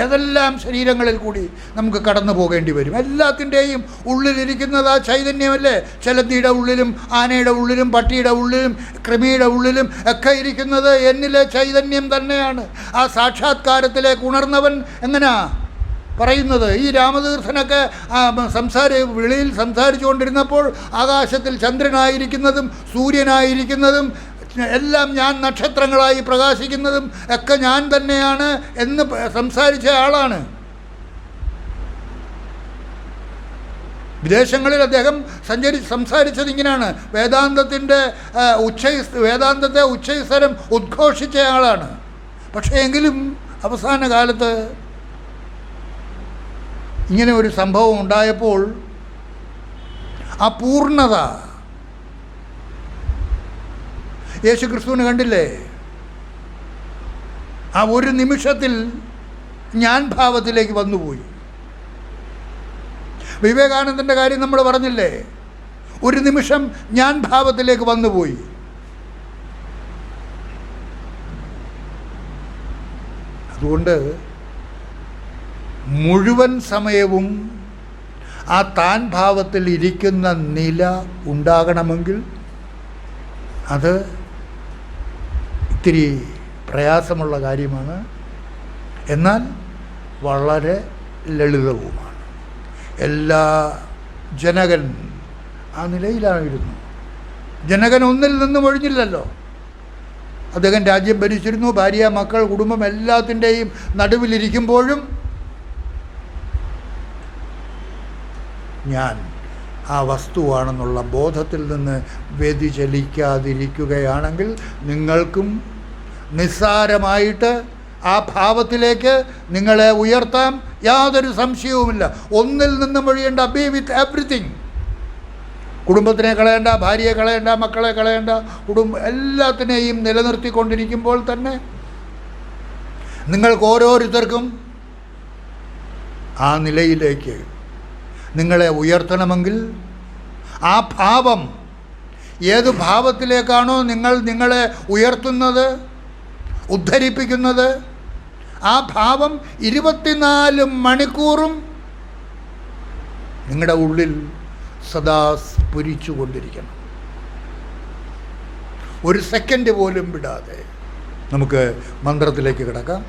Speaker 1: ഏതെല്ലാം ശരീരങ്ങളിൽ കൂടി നമുക്ക് കടന്നു പോകേണ്ടി വരും. എല്ലാത്തിൻ്റെയും ഉള്ളിലിരിക്കുന്നത് ആ ചൈതന്യമല്ലേ. ചിലന്തിയുടെ ഉള്ളിലും ആനയുടെ ഉള്ളിലും പട്ടിയുടെ ഉള്ളിലും കൃമിയുടെ ഉള്ളിലും ഒക്കെ ഇരിക്കുന്നത് എന്നിലെ ചൈതന്യം തന്നെയാണ്. ആ സാക്ഷാത്കാരത്തിലേക്ക് ഉണർന്നവൻ എങ്ങനെയാ പറയുന്നത്? ഈ രാമതീർത്ഥനൊക്കെ വെളിയിൽ സംസാരിച്ചുകൊണ്ടിരുന്നപ്പോൾ ആകാശത്തിൽ ചന്ദ്രനായിരിക്കുന്നതും സൂര്യനായിരിക്കുന്നതും എല്ലാം ഞാൻ, നക്ഷത്രങ്ങളായി പ്രകാശിക്കുന്നതും ഒക്കെ ഞാൻ തന്നെയാണ് എന്ന് സംസാരിച്ച ആളാണ്. വിദേശങ്ങളിൽ അദ്ദേഹം സംസാരിച്ചത് ഇങ്ങനെയാണ്. വേദാന്തത്തെ ഉച്ചൈസ്വരം ഉദ്ഘോഷിച്ച ആളാണ്. പക്ഷേ എങ്കിലും അവസാന കാലത്ത് ഇങ്ങനെ ഒരു സംഭവം ഉണ്ടായപ്പോൾ ആ പൂർണ്ണത യേശുക്രിസ്തുവിന് കണ്ടില്ലേ? ആ ഒരു നിമിഷത്തിൽ ഞാൻ ഭാവത്തിലേക്ക് വന്നുപോയി. വിവേകാനന്ദൻ്റെ കാര്യം നമ്മൾ പറഞ്ഞില്ലേ, ഒരു നിമിഷം ഞാൻ ഭാവത്തിലേക്ക് വന്നുപോയി. അതുകൊണ്ട് മുഴുവൻ സമയവും ആ താൻ ഭാവത്തിൽ ഇരിക്കുന്ന നില ഉണ്ടാകണമെങ്കിൽ അത് ഇത്തിരി പ്രയാസമുള്ള കാര്യമാണ്, എന്നാൽ വളരെ ലളിതവുമാണ്. ജനകൻ ആ നിലയിലായിരുന്നു. ജനകൻ ഒന്നിൽ നിന്നും ഒഴിഞ്ഞില്ലല്ലോ. അദ്ദേഹം രാജ്യം ഭരിച്ചിരുന്നു. ഭാര്യ, മക്കൾ, കുടുംബം എല്ലാത്തിൻ്റെയും നടുവിലിരിക്കുമ്പോഴും ഞാൻ ആ വസ്തുവാണെന്നുള്ള ബോധത്തിൽ നിന്ന് വ്യതിചലിക്കാതിരിക്കുകയാണെങ്കിൽ നിങ്ങൾക്കും നിസ്സാരമായിട്ട് ആ ഭാവത്തിലേക്ക് നിങ്ങളെ ഉയർത്താം. യാതൊരു സംശയവുമില്ല. ഒന്നിൽ നിന്നും ഒഴിയേണ്ട. ബി വിത്ത് എവ്രിതിങ്. കുടുംബത്തിനെ കളയേണ്ട, ഭാര്യയെ കളയേണ്ട, മക്കളെ കളയേണ്ട, എല്ലാത്തിനെയും നിലനിർത്തിക്കൊണ്ടിരിക്കുമ്പോൾ തന്നെ നിങ്ങൾക്ക് ഓരോരുത്തർക്കും ആ നിലയിലേക്ക് നിങ്ങളെ ഉയർത്തണമെങ്കിൽ ആ ഭാവം, ഏത് ഭാവത്തിലേക്കാണോ നിങ്ങളെ ഉയർത്തുന്നത്, ഉദ്ധരിപ്പിക്കുന്നത്, ആ ഭാവം 24 മണിക്കൂറും നിങ്ങളുടെ ഉള്ളിൽ സദാ സ്ഫുരിച്ചു കൊണ്ടിരിക്കണം. ഒരു സെക്കൻഡ് പോലും വിടാതെ. നമുക്ക് മന്ത്രത്തിലേക്ക് കിടക്കാം.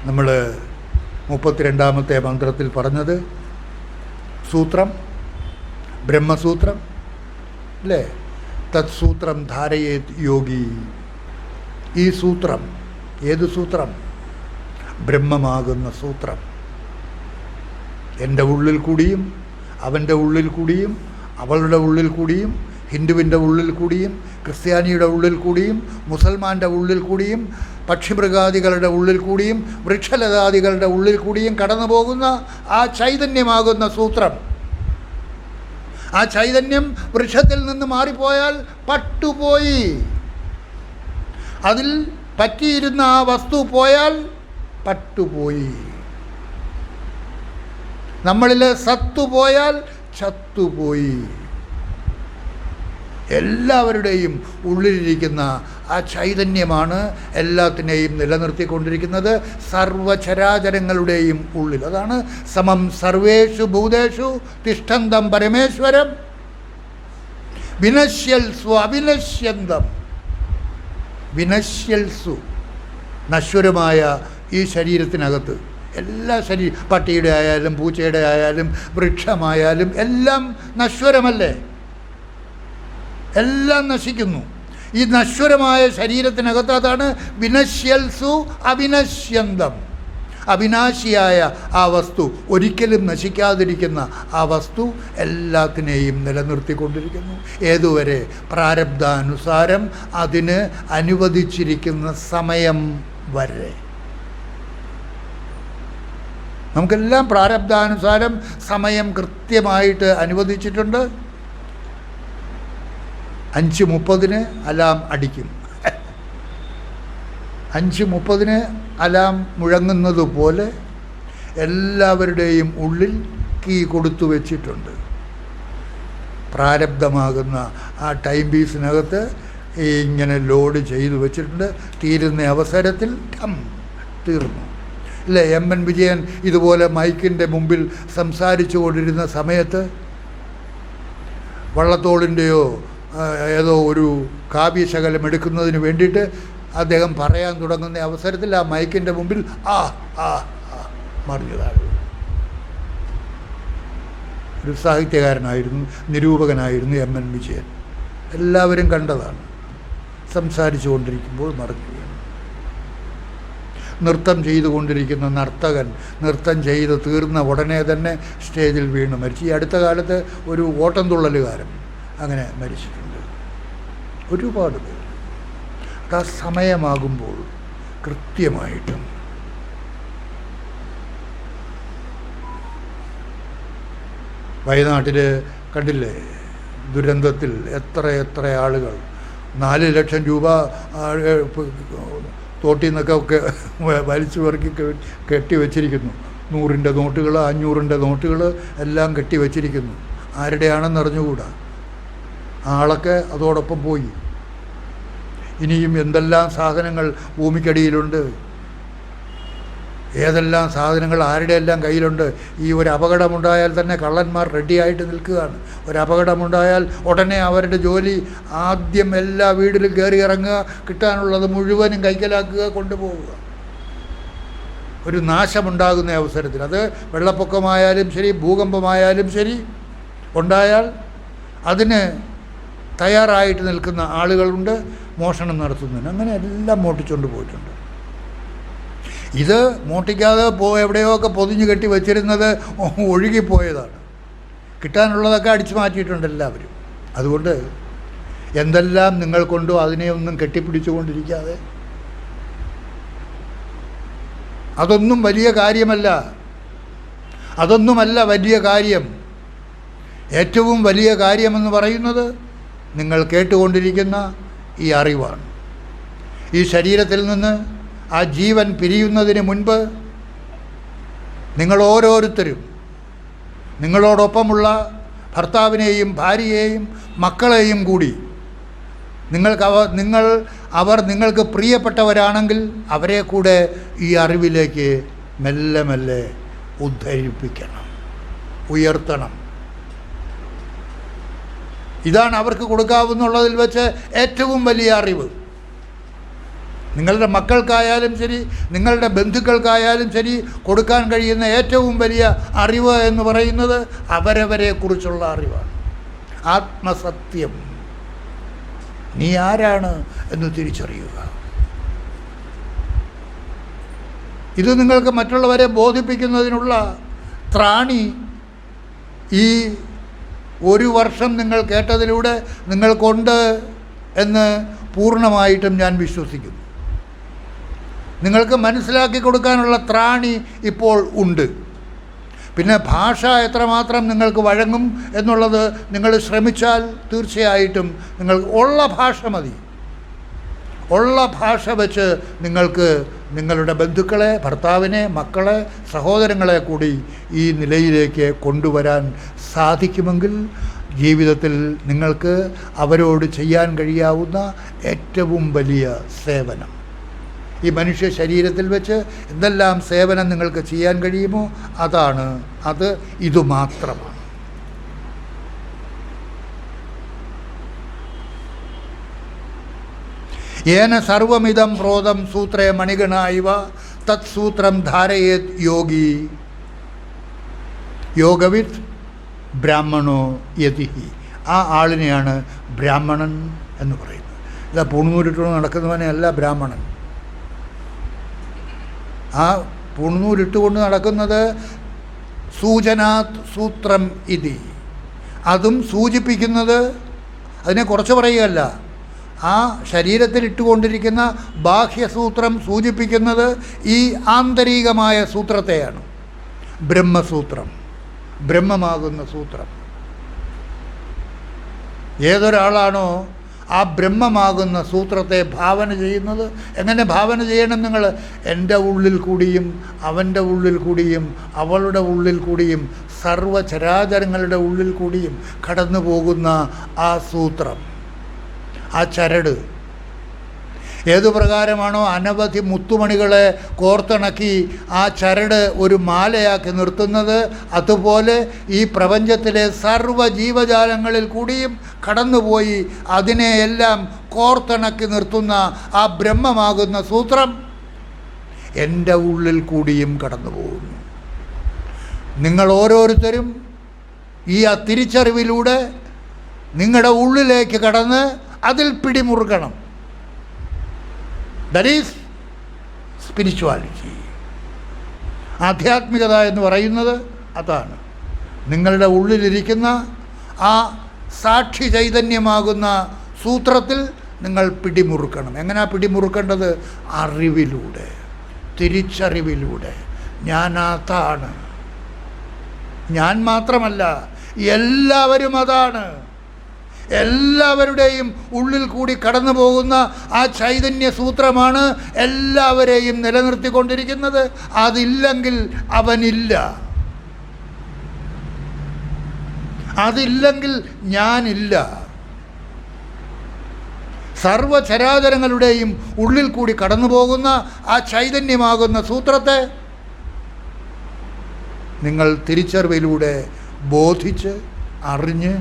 Speaker 1: നമ്മൾ 32ാമത്തെ മന്ത്രത്തിൽ പറഞ്ഞത് സൂത്രം, ബ്രഹ്മസൂത്രം അല്ലേ? തത്സൂത്രം ധാരയേത് യോഗി. ഈ സൂത്രം, ഏത് സൂത്രം? ബ്രഹ്മമാകുന്ന സൂത്രം. എൻ്റെ ഉള്ളിൽ കൂടിയും അവൻ്റെ ഉള്ളിൽ കൂടിയും അവളുടെ ഉള്ളിൽ കൂടിയും ഹിന്ദുവിൻ്റെ ഉള്ളിൽ കൂടിയും ക്രിസ്ത്യാനിയുടെ ഉള്ളിൽ കൂടിയും മുസൽമാൻ്റെ ഉള്ളിൽ കൂടിയും പക്ഷിമൃഗാദികളുടെ ഉള്ളിൽ കൂടിയും വൃക്ഷലതാദികളുടെ ഉള്ളിൽ കൂടിയും കടന്നു പോകുന്ന ആ ചൈതന്യമാകുന്ന സൂത്രം. ആ ചൈതന്യം വൃക്ഷത്തിൽ നിന്ന് മാറിപ്പോയാൽ പട്ടുപോയി. അതിൽ പറ്റിയിരുന്ന ആ വസ്തു പോയാൽ പട്ടുപോയി. നമ്മളിലെ സത്തു പോയാൽ ചത്തുപോയി. എല്ലാവരുടെയും ഉള്ളിലിരിക്കുന്ന ആ ചൈതന്യമാണ് എല്ലാത്തിനെയും നിലനിർത്തിക്കൊണ്ടിരിക്കുന്നത്, സർവചരാചരങ്ങളുടെയും ഉള്ളിൽ. അതാണ് സമം സർവേഷു ഭൂതേഷു തിഷ്ഠന്തം പരമേശ്വരം വിനശ്യൽസു അവിനശ്യന്തം. വിനശ്യൽസു, നശ്വരമായ ഈ ശരീരത്തിനകത്ത് എല്ലാ പട്ടിയുടെ ആയാലും പൂച്ചയുടെ ആയാലും വൃക്ഷമായാലും എല്ലാം നശ്വരമല്ലേ? എല്ലാം നശിക്കുന്നു. ഈ നശ്വരമായ ശരീരത്തിനകത്ത് അതാണ് വിനശ്യൽസു അവിനശ്യന്തം. അവിനാശിയായ ആ വസ്തു, ഒരിക്കലും നശിക്കാതിരിക്കുന്ന ആ വസ്തു എല്ലാത്തിനെയും നിലനിർത്തിക്കൊണ്ടിരിക്കുന്നു. ഏതുവരെ? പ്രാരബ്ധാനുസാരം അതിന് അനുവദിച്ചിരിക്കുന്ന സമയം വരെ. നമുക്കെല്ലാം പ്രാരബ്ധാനുസാരം സമയം കൃത്യമായിട്ട് അനുവദിച്ചിട്ടുണ്ട്. 5:30 അലാം അടിക്കും. 5:30 അലാം മുഴങ്ങുന്നത് പോലെ എല്ലാവരുടെയും ഉള്ളിൽ കീ കൊടുത്തു വച്ചിട്ടുണ്ട്. പ്രാരബ്ധമാകുന്ന ആ ടൈം പീസിനകത്ത് ഇങ്ങനെ ലോഡ് ചെയ്തു വച്ചിട്ടുണ്ട്. തീരുന്ന അവസരത്തിൽ തീർന്നു. അല്ലേ? എം.എൻ. വിജയൻ ഇതുപോലെ മൈക്കിൻ്റെ മുമ്പിൽ സംസാരിച്ചു കൊണ്ടിരുന്ന സമയത്ത് വള്ളത്തോളിൻ്റെയോ ഏതോ ഒരു കാവ്യശകലം എടുക്കുന്നതിന് വേണ്ടിയിട്ട് അദ്ദേഹം പറയാൻ തുടങ്ങുന്ന അവസരത്തിൽ ആ മൈക്കിൻ്റെ മുമ്പിൽ മറിഞ്ഞതാണ്. ഒരു സാഹിത്യകാരനായിരുന്നു, നിരൂപകനായിരുന്നു എം.എൻ. വിജയൻ. എല്ലാവരും കണ്ടതാണ്. സംസാരിച്ചു കൊണ്ടിരിക്കുമ്പോൾ മറിഞ്ഞു. നൃത്തം ചെയ്തുകൊണ്ടിരിക്കുന്ന നർത്തകൻ നൃത്തം ചെയ്ത് തീർന്ന ഉടനെ തന്നെ സ്റ്റേജിൽ വീണ് മരിച്ചു. ഈ അടുത്ത കാലത്ത് ഒരു ഓട്ടംതുള്ളലുകാരൻ അങ്ങനെ മരിച്ചിട്ടുണ്ട്. ഒരുപാട് പേര്. ആ സമയമാകുമ്പോൾ കൃത്യമായിട്ടും വയനാട്ടിൽ കണ്ടില്ലേ ദുരന്തത്തിൽ എത്ര ആളുകൾ 4 ലക്ഷം രൂപ തോട്ടിൽ നിന്നൊക്കെ വലിച്ചു പെറുക്കി കെട്ടിവെച്ചിരിക്കുന്നു. 100ൻ്റെ നോട്ടുകൾ 500ൻ്റെ നോട്ടുകൾ എല്ലാം കെട്ടിവെച്ചിരിക്കുന്നു. ആരുടെയാണെന്ന് അറിഞ്ഞുകൂടാ. ആളൊക്കെ അതോടൊപ്പം പോയി. ഇനിയും എന്തെല്ലാം സാധനങ്ങൾ ഭൂമിക്കടിയിലുണ്ട്, ഏതെല്ലാം സാധനങ്ങൾ ആരുടെയെല്ലാം കയ്യിലുണ്ട്. ഈ ഒരു അപകടമുണ്ടായാൽ തന്നെ കള്ളന്മാർ റെഡിയായിട്ട് നിൽക്കുകയാണ്. ഒരു അപകടമുണ്ടായാൽ ഉടനെ അവരുടെ ജോലി ആദ്യം എല്ലാ വീട്ടിലും കയറി ഇറങ്ങുക, കിട്ടാനുള്ളത് മുഴുവനും കൈക്കലാക്കുക, കൊണ്ടുപോവുക. ഒരു നാശമുണ്ടാകുന്ന അവസരത്തിൽ, അത് വെള്ളപ്പൊക്കമായാലും ശരി ഭൂകമ്പമായാലും ശരി ഉണ്ടായാൽ അതിന് തയ്യാറായിട്ട് നിൽക്കുന്ന ആളുകളുണ്ട് മോഷണം നടത്തുന്നതിന്. അങ്ങനെ എല്ലാം മോട്ടിച്ചുകൊണ്ട് പോയിട്ടുണ്ട്. ഇത് മോട്ടിക്കാതെ എവിടെയോ ഒക്കെ പൊതിഞ്ഞ് കെട്ടി വച്ചിരുന്നത് ഒഴുകിപ്പോയതാണ്. കിട്ടാനുള്ളതൊക്കെ അടിച്ചു മാറ്റിയിട്ടുണ്ട് എല്ലാവരും. അതുകൊണ്ട് എന്തെല്ലാം നിങ്ങൾ കൊണ്ടോ അതിനെയൊന്നും കെട്ടിപ്പിടിച്ചുകൊണ്ടിരിക്കാതെ, അതൊന്നും വലിയ കാര്യമല്ല. അതൊന്നുമല്ല വലിയ കാര്യം. ഏറ്റവും വലിയ കാര്യമെന്ന് പറയുന്നത് നിങ്ങൾ കേട്ടുകൊണ്ടിരിക്കുന്ന ഈ അറിവാണ്. ഈ ശരീരത്തിൽ നിന്ന് ആ ജീവൻ പിരിയുന്നതിന് മുൻപ് നിങ്ങൾ ഓരോരുത്തരും നിങ്ങളോടൊപ്പമുള്ള ഭർത്താവിനെയും ഭാര്യയെയും മക്കളെയും കൂടി അവർ നിങ്ങൾക്ക് പ്രിയപ്പെട്ടവരാണെങ്കിൽ അവരെ കൂടെ ഈ അറിവിലേക്ക് മെല്ലെ മെല്ലെ ഉദ്ധരിപ്പിക്കണം, ഉയർത്തണം. ഇതാണ് അവർക്ക് കൊടുക്കാവുന്നുള്ളതിൽ വെച്ച് ഏറ്റവും വലിയ അറിവ്. നിങ്ങളുടെ മക്കൾക്കായാലും ശരി, നിങ്ങളുടെ ബന്ധുക്കൾക്കായാലും ശരി, കൊടുക്കാൻ കഴിയുന്ന ഏറ്റവും വലിയ അറിവ് എന്ന് പറയുന്നത് അവരവരെക്കുറിച്ചുള്ള അറിവാണ്. ആത്മസത്യം. നീ ആരാണ് എന്ന് തിരിച്ചറിയുക. ഇത് നിങ്ങൾക്ക് മറ്റുള്ളവരെ ബോധിപ്പിക്കുന്നതിനുള്ള ത്രാണി ഈ ഒരു വർഷം നിങ്ങൾ കേട്ടതിലൂടെ നിങ്ങൾക്കുണ്ട് എന്ന് പൂർണ്ണമായിട്ടും ഞാൻ വിശ്വസിക്കുന്നു. നിങ്ങൾക്ക് മനസ്സിലാക്കി കൊടുക്കാനുള്ള ത്രാണി ഇപ്പോൾ ഉണ്ട്. പിന്നെ ഭാഷ എത്രമാത്രം നിങ്ങൾക്ക് വഴങ്ങും എന്നുള്ളത് നിങ്ങൾ ശ്രമിച്ചാൽ തീർച്ചയായിട്ടും നിങ്ങൾക്ക് ഉള്ള ഭാഷ മതി. ഉള്ള ഭാഷ വെച്ച് നിങ്ങൾക്ക് നിങ്ങളുടെ ബന്ധുക്കളെ, ഭർത്താവിനെ, മക്കളെ, സഹോദരങ്ങളെ കൂടി ഈ നിലയിലേക്ക് കൊണ്ടുവരാൻ സാധിക്കുമെങ്കിൽ ജീവിതത്തിൽ നിങ്ങൾക്ക് അവരോട് ചെയ്യാൻ കഴിയാവുന്ന ഏറ്റവും വലിയ സേവനം, ഈ മനുഷ്യ ശരീരത്തിൽ വെച്ച് എന്തെല്ലാം സേവനം നിങ്ങൾക്ക് ചെയ്യാൻ കഴിയുമോ അത് ഇതുമാത്രമാണ്. ഏന സർവമിതം പ്രോതം സൂത്രേ മണിഗണ ഇവ തത് സൂത്രം ധാരയേത് യോഗി യോഗവിത് ബ്രാഹ്മണോ യതിഹി. ആ ആളിനെയാണ് ബ്രാഹ്മണൻ എന്ന് പറയുന്നത്. ഇതാ പൂണൂരിട്ടുകൊണ്ട് നടക്കുന്നവനെയല്ല ബ്രാഹ്മണൻ. ആ പൂണൂരിട്ടുകൊണ്ട് നടക്കുന്നത് സൂചനാത് സൂത്രം ഇതി, അതും സൂചിപ്പിക്കുന്നത്, അതിനെ കുറച്ച് പറയുകയല്ല, ആ ശരീരത്തിൽ ഇട്ടുകൊണ്ടിരിക്കുന്ന ബാഹ്യസൂത്രം സൂചിപ്പിക്കുന്നത് ഈ ആന്തരികമായ സൂത്രത്തെയാണ്. ബ്രഹ്മസൂത്രം, ബ്രഹ്മമാകുന്ന സൂത്രം. ഏതൊരാളാണോ ആ ബ്രഹ്മമാകുന്ന സൂത്രത്തെ ഭാവന ചെയ്യുന്നത്, എങ്ങനെ ഭാവന ചെയ്യണം നിങ്ങൾ? എൻ്റെ ഉള്ളിൽ കൂടിയും അവൻ്റെ ഉള്ളിൽ കൂടിയും അവളുടെ ഉള്ളിൽ കൂടിയും സർവ്വചരാചരങ്ങളുടെ ഉള്ളിൽ കൂടിയും കടന്നു പോകുന്ന ആ സൂത്രം, ആ ചരട് ഏതു പ്രകാരമാണോ അനവധി മുത്തുമണികളെ കോർത്തിണക്കി ആ ചരട് ഒരു മാലയാക്കി നിർത്തുന്നത്, അതുപോലെ ഈ പ്രപഞ്ചത്തിലെ സർവ്വ ജീവജാലങ്ങളിൽ കൂടിയും കടന്നുപോയി അതിനെയെല്ലാം കോർത്തിണക്കി നിർത്തുന്ന ആ ബ്രഹ്മമാകുന്ന സൂത്രം എൻ്റെ ഉള്ളിൽ കൂടിയും കടന്നു പോകുന്നു. നിങ്ങൾ ഓരോരുത്തരും ഈ ആ തിരിച്ചറിവിലൂടെ നിങ്ങളുടെ ഉള്ളിലേക്ക് കടന്ന് അതിൽ പിടിമുറുക്കണം. That is spirituality. ആധ്യാത്മികത എന്ന് പറയുന്നത് അതാണ്. നിങ്ങളുടെ ഉള്ളിലിരിക്കുന്ന ആ സാക്ഷി ചൈതന്യമാകുന്ന സൂത്രത്തിൽ നിങ്ങൾ പിടിമുറുക്കണം. എങ്ങനെയാണ് പിടിമുറുക്കേണ്ടത്? അറിവിലൂടെ, തിരിച്ചറിവിലൂടെ. ഞാനതാണ്, ഞാൻ മാത്രമല്ല, എല്ലാവരും അതാണ്. എല്ലാവരുടെയും ഉള്ളിൽ കൂടി കടന്നു പോകുന്ന ആ ചൈതന്യ സൂത്രമാണ് എല്ലാവരെയും നിലനിർത്തിക്കൊണ്ടിരിക്കുന്നത്. അതില്ലെങ്കിൽ അവനില്ല, അതില്ലെങ്കിൽ ഞാനില്ല. സർവചരാചരങ്ങളുടെയും ഉള്ളിൽ കൂടി കടന്നു പോകുന്ന ആ ചൈതന്യമാകുന്ന സൂത്രത്തെ നിങ്ങൾ തിരിച്ചറിവിലൂടെ ബോധിച്ച് അറിഞ്ഞ്,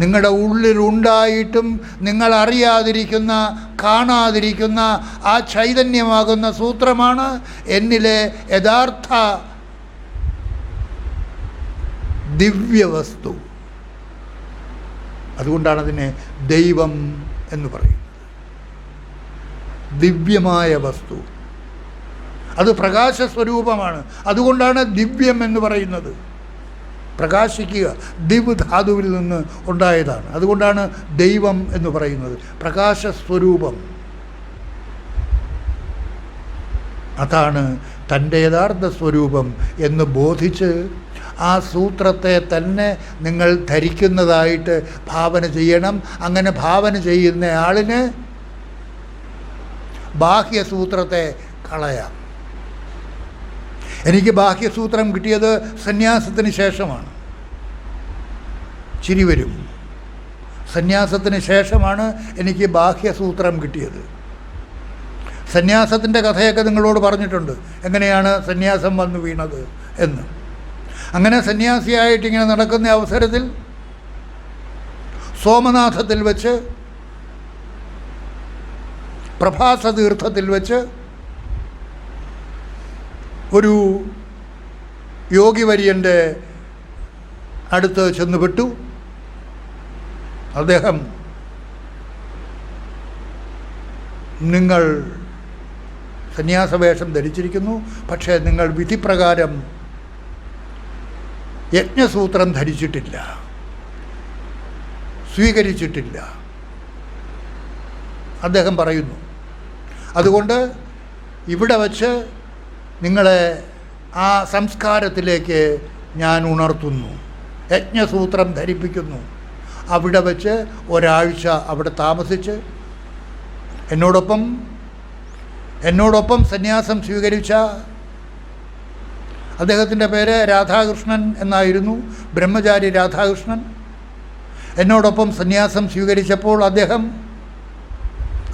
Speaker 1: നിങ്ങളുടെ ഉള്ളിലുണ്ടായിട്ടും നിങ്ങൾ അറിയാതിരിക്കുന്ന, കാണാതിരിക്കുന്ന ആ ചൈതന്യമാകുന്ന സൂത്രമാണ് എന്നിലെ യഥാർത്ഥ ദിവ്യവസ്തു. അതുകൊണ്ടാണ് അതിനെ ദൈവം എന്ന് പറയുന്നത്. ദിവ്യമായ വസ്തു. അത് പ്രകാശസ്വരൂപമാണ്. അതുകൊണ്ടാണ് ദിവ്യം എന്ന് പറയുന്നത്. പ്രകാശിക്കുക ദിവ് ധാതുവിൽ നിന്ന് ഉണ്ടായതാണ്. അതുകൊണ്ടാണ് ദൈവം എന്ന് പറയുന്നത്. പ്രകാശസ്വരൂപം. അതാണ് തൻ്റെ യഥാർത്ഥ സ്വരൂപം എന്ന് ബോധിച്ച് ആ സൂത്രത്തെ തന്നെ നിങ്ങൾ ധരിക്കുന്നതായിട്ട് ഭാവന ചെയ്യണം. അങ്ങനെ ഭാവന ചെയ്യുന്ന ആളിന് ബാഹ്യസൂത്രത്തെ കളയാം. എനിക്ക് ബാഹ്യസൂത്രം കിട്ടിയത് സന്യാസത്തിന് ശേഷമാണ്. ചിരി വരും. സന്യാസത്തിന് ശേഷമാണ് എനിക്ക് ബാഹ്യസൂത്രം കിട്ടിയത്. സന്യാസത്തിൻ്റെ കഥയൊക്കെ നിങ്ങളോട് പറഞ്ഞിട്ടുണ്ട്, എങ്ങനെയാണ് സന്യാസം വന്നു വീണത് എന്ന്. അങ്ങനെ സന്യാസിയായിട്ടിങ്ങനെ നടക്കുന്ന അവസരത്തിൽ സോമനാഥത്തിൽ വെച്ച്, പ്രഭാസ തീർത്ഥത്തിൽ വെച്ച് ഒരു യോഗിവര്യൻ്റെ അടുത്ത് ചെന്നുപെട്ടു. അദ്ദേഹം, നിങ്ങൾ സന്യാസവേഷം ധരിച്ചിരിക്കുന്നു, പക്ഷേ നിങ്ങൾ വിധിപ്രകാരം യജ്ഞസൂത്രം ധരിച്ചിട്ടില്ല, സ്വീകരിച്ചിട്ടില്ല. അദ്ദേഹം പറയുന്നു, അതുകൊണ്ട് ഇവിടെ വച്ച് നിങ്ങളെ ആ സംസ്കാരത്തിലേക്ക് ഞാൻ ഉണർത്തുന്നു, യജ്ഞസൂത്രം ധരിപ്പിക്കുന്നു. അവിടെ വച്ച് ഒരാഴ്ച അവിടെ താമസിച്ച് എന്നോടൊപ്പം സന്യാസം സ്വീകരിച്ച, അദ്ദേഹത്തിൻ്റെ പേര് രാധാകൃഷ്ണൻ എന്നായിരുന്നു, ബ്രഹ്മചാരി രാധാകൃഷ്ണൻ. എന്നോടൊപ്പം സന്യാസം സ്വീകരിച്ചപ്പോൾ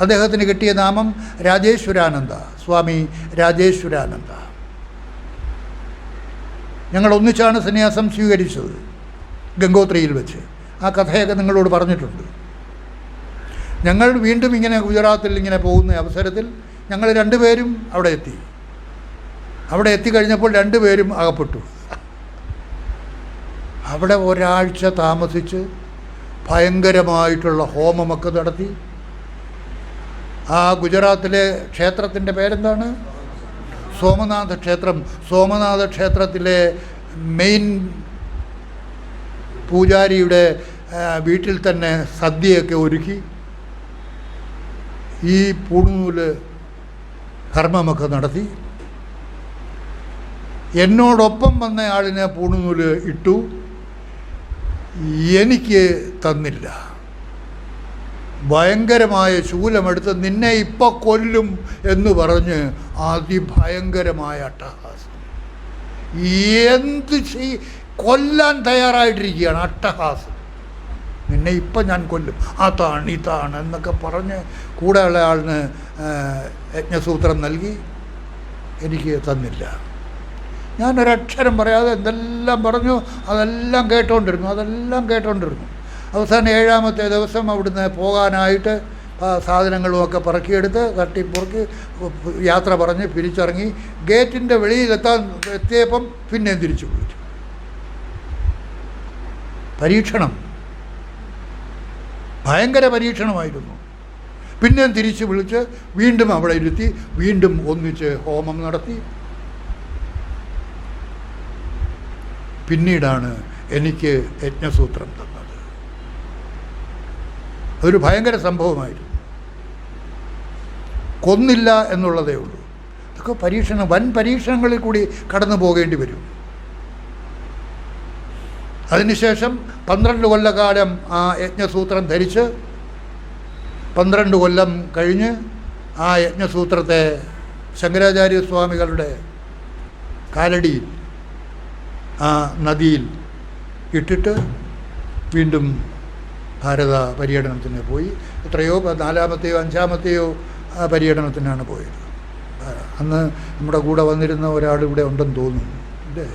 Speaker 1: അദ്ദേഹത്തിന് കിട്ടിയ നാമം രാജേശ്വരാനന്ദ, സ്വാമി രാജേശ്വരാനന്ദ. ഞങ്ങൾ ഒന്നിച്ചാണ് സന്യാസം സ്വീകരിച്ചത് ഗംഗോത്രിയിൽ വെച്ച്. ആ കഥയൊക്കെ നിങ്ങളോട് പറഞ്ഞിട്ടുണ്ട്. ഞങ്ങൾ വീണ്ടും ഇങ്ങനെ ഗുജറാത്തിൽ ഇങ്ങനെ പോകുന്ന അവസരത്തിൽ ഞങ്ങൾ രണ്ടുപേരും അവിടെ എത്തി. അവിടെ എത്തിക്കഴിഞ്ഞപ്പോൾ രണ്ടുപേരും അകപ്പെട്ടു. അവിടെ ഒരാഴ്ച താമസിച്ച് ഭയങ്കരമായിട്ടുള്ള ഹോമമൊക്കെ നടത്തി. ആ ഗുജറാത്തിലെ ക്ഷേത്രത്തിൻ്റെ പേരെന്താണ്? സോമനാഥ ക്ഷേത്രം. സോമനാഥ ക്ഷേത്രത്തിലെ മെയിൻ പൂജാരിയുടെ വീട്ടിൽ തന്നെ സദ്യയൊക്കെ ഒരുക്കി ഈ പൂണൂല് കർമ്മമൊക്കെ നടത്തി. എന്നോടൊപ്പം വന്ന ആളിനെ പൂണൂല് ഇട്ടു, എനിക്ക് തന്നില്ല. ഭയങ്കരമായ ശൂലമെടുത്ത് നിന്നെ ഇപ്പം കൊല്ലും എന്ന് പറഞ്ഞ് അതിഭയങ്കരമായ അട്ടഹാസം. എന്ത് കൊല്ലാൻ തയ്യാറായിട്ടിരിക്കുകയാണ്. അട്ടഹാസം. നിന്നെ ഇപ്പം ഞാൻ കൊല്ലും, അതാണ് ഇതാണ് എന്നൊക്കെ പറഞ്ഞ് കൂടെയുള്ള ആളിന് യജ്ഞസൂത്രം നൽകി. എനിക്ക് തന്നില്ല. ഞാനൊരക്ഷരം പറയാതെ എന്തെല്ലാം പറഞ്ഞു, അതെല്ലാം കേട്ടോണ്ടിരുന്നു. അവസാനം 7-ാമത്തെ ദിവസം അവിടുന്ന് പോകാനായിട്ട് സാധനങ്ങളുമൊക്കെ പറക്കിയെടുത്ത് തട്ടിപ്പുറക്കി യാത്ര പറഞ്ഞ് പിരിച്ചിറങ്ങി. ഗേറ്റിൻ്റെ എത്തിയപ്പം പിന്നെയും തിരിച്ചു വിളിച്ചു. പരീക്ഷണം, ഭയങ്കര പരീക്ഷണമായിരുന്നു. പിന്നെയും തിരിച്ചു വിളിച്ച് വീണ്ടും അവിടെ ഇരുത്തി, വീണ്ടും ഒന്നിച്ച് ഹോമം നടത്തി. പിന്നീടാണ് എനിക്ക് യജ്ഞസൂത്രം തന്നത്. അതൊരു ഭയങ്കര സംഭവമായിരുന്നു. കൊന്നില്ല എന്നുള്ളതേ ഉള്ളൂ. ഇതൊക്കെ വൻ പരീക്ഷണങ്ങളിൽ കൂടി കടന്നു പോകേണ്ടി വരും. അതിനുശേഷം 12 കൊല്ലക്കാലം ആ യജ്ഞസൂത്രം ധരിച്ച് 12 കൊല്ലം കഴിഞ്ഞ് ആ യജ്ഞസൂത്രത്തെ ശങ്കരാചാര്യസ്വാമികളുടെ കാലടിയിൽ ആ നദിയിൽ ഇട്ടിട്ട് വീണ്ടും ഭാരത പര്യടനത്തിന് പോയി. എത്രയോ 4-മത്തെയോ 5-മത്തെയോ പര്യടനത്തിനാണ് പോയത്. അന്ന് നമ്മുടെ കൂടെ വന്നിരുന്ന ഒരാൾ ഇവിടെ ഉണ്ടെന്ന് തോന്നുന്നു. ഇല്ലേ,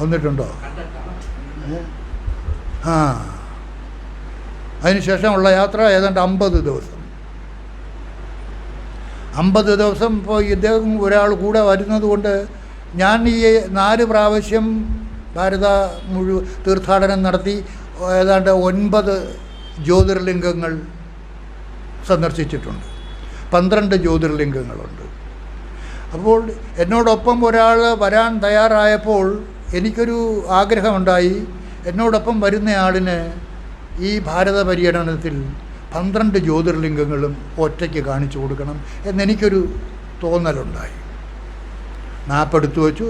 Speaker 1: വന്നിട്ടുണ്ടോ? അതിനുശേഷമുള്ള യാത്ര ഏതാണ്ട് 50 ദിവസം. 50 ദിവസം ഇപ്പോൾ ഇദ്ദേഹം ഒരാൾ കൂടെ വരുന്നത് കൊണ്ട് ഞാൻ ഈ 4 പ്രാവശ്യം ഭാരത തീർത്ഥാടനം നടത്തി ഏതാണ്ട് 9 ജ്യോതിർലിംഗങ്ങൾ സന്ദർശിച്ചിട്ടുണ്ട്. 12 ജ്യോതിർലിംഗങ്ങളുണ്ട്. അപ്പോൾ എന്നോടൊപ്പം ഒരാൾ വരാൻ തയ്യാറായപ്പോൾ എനിക്കൊരു ആഗ്രഹമുണ്ടായി, എന്നോടൊപ്പം വരുന്നയാളിന് ഈ ഭാരത പര്യടനത്തിൽ 12 ജ്യോതിർലിംഗങ്ങളും ഒറ്റയ്ക്ക് കാണിച്ചു കൊടുക്കണം എന്നെനിക്കൊരു തോന്നലുണ്ടായി. മാപ്പെടുത്തു വെച്ചു,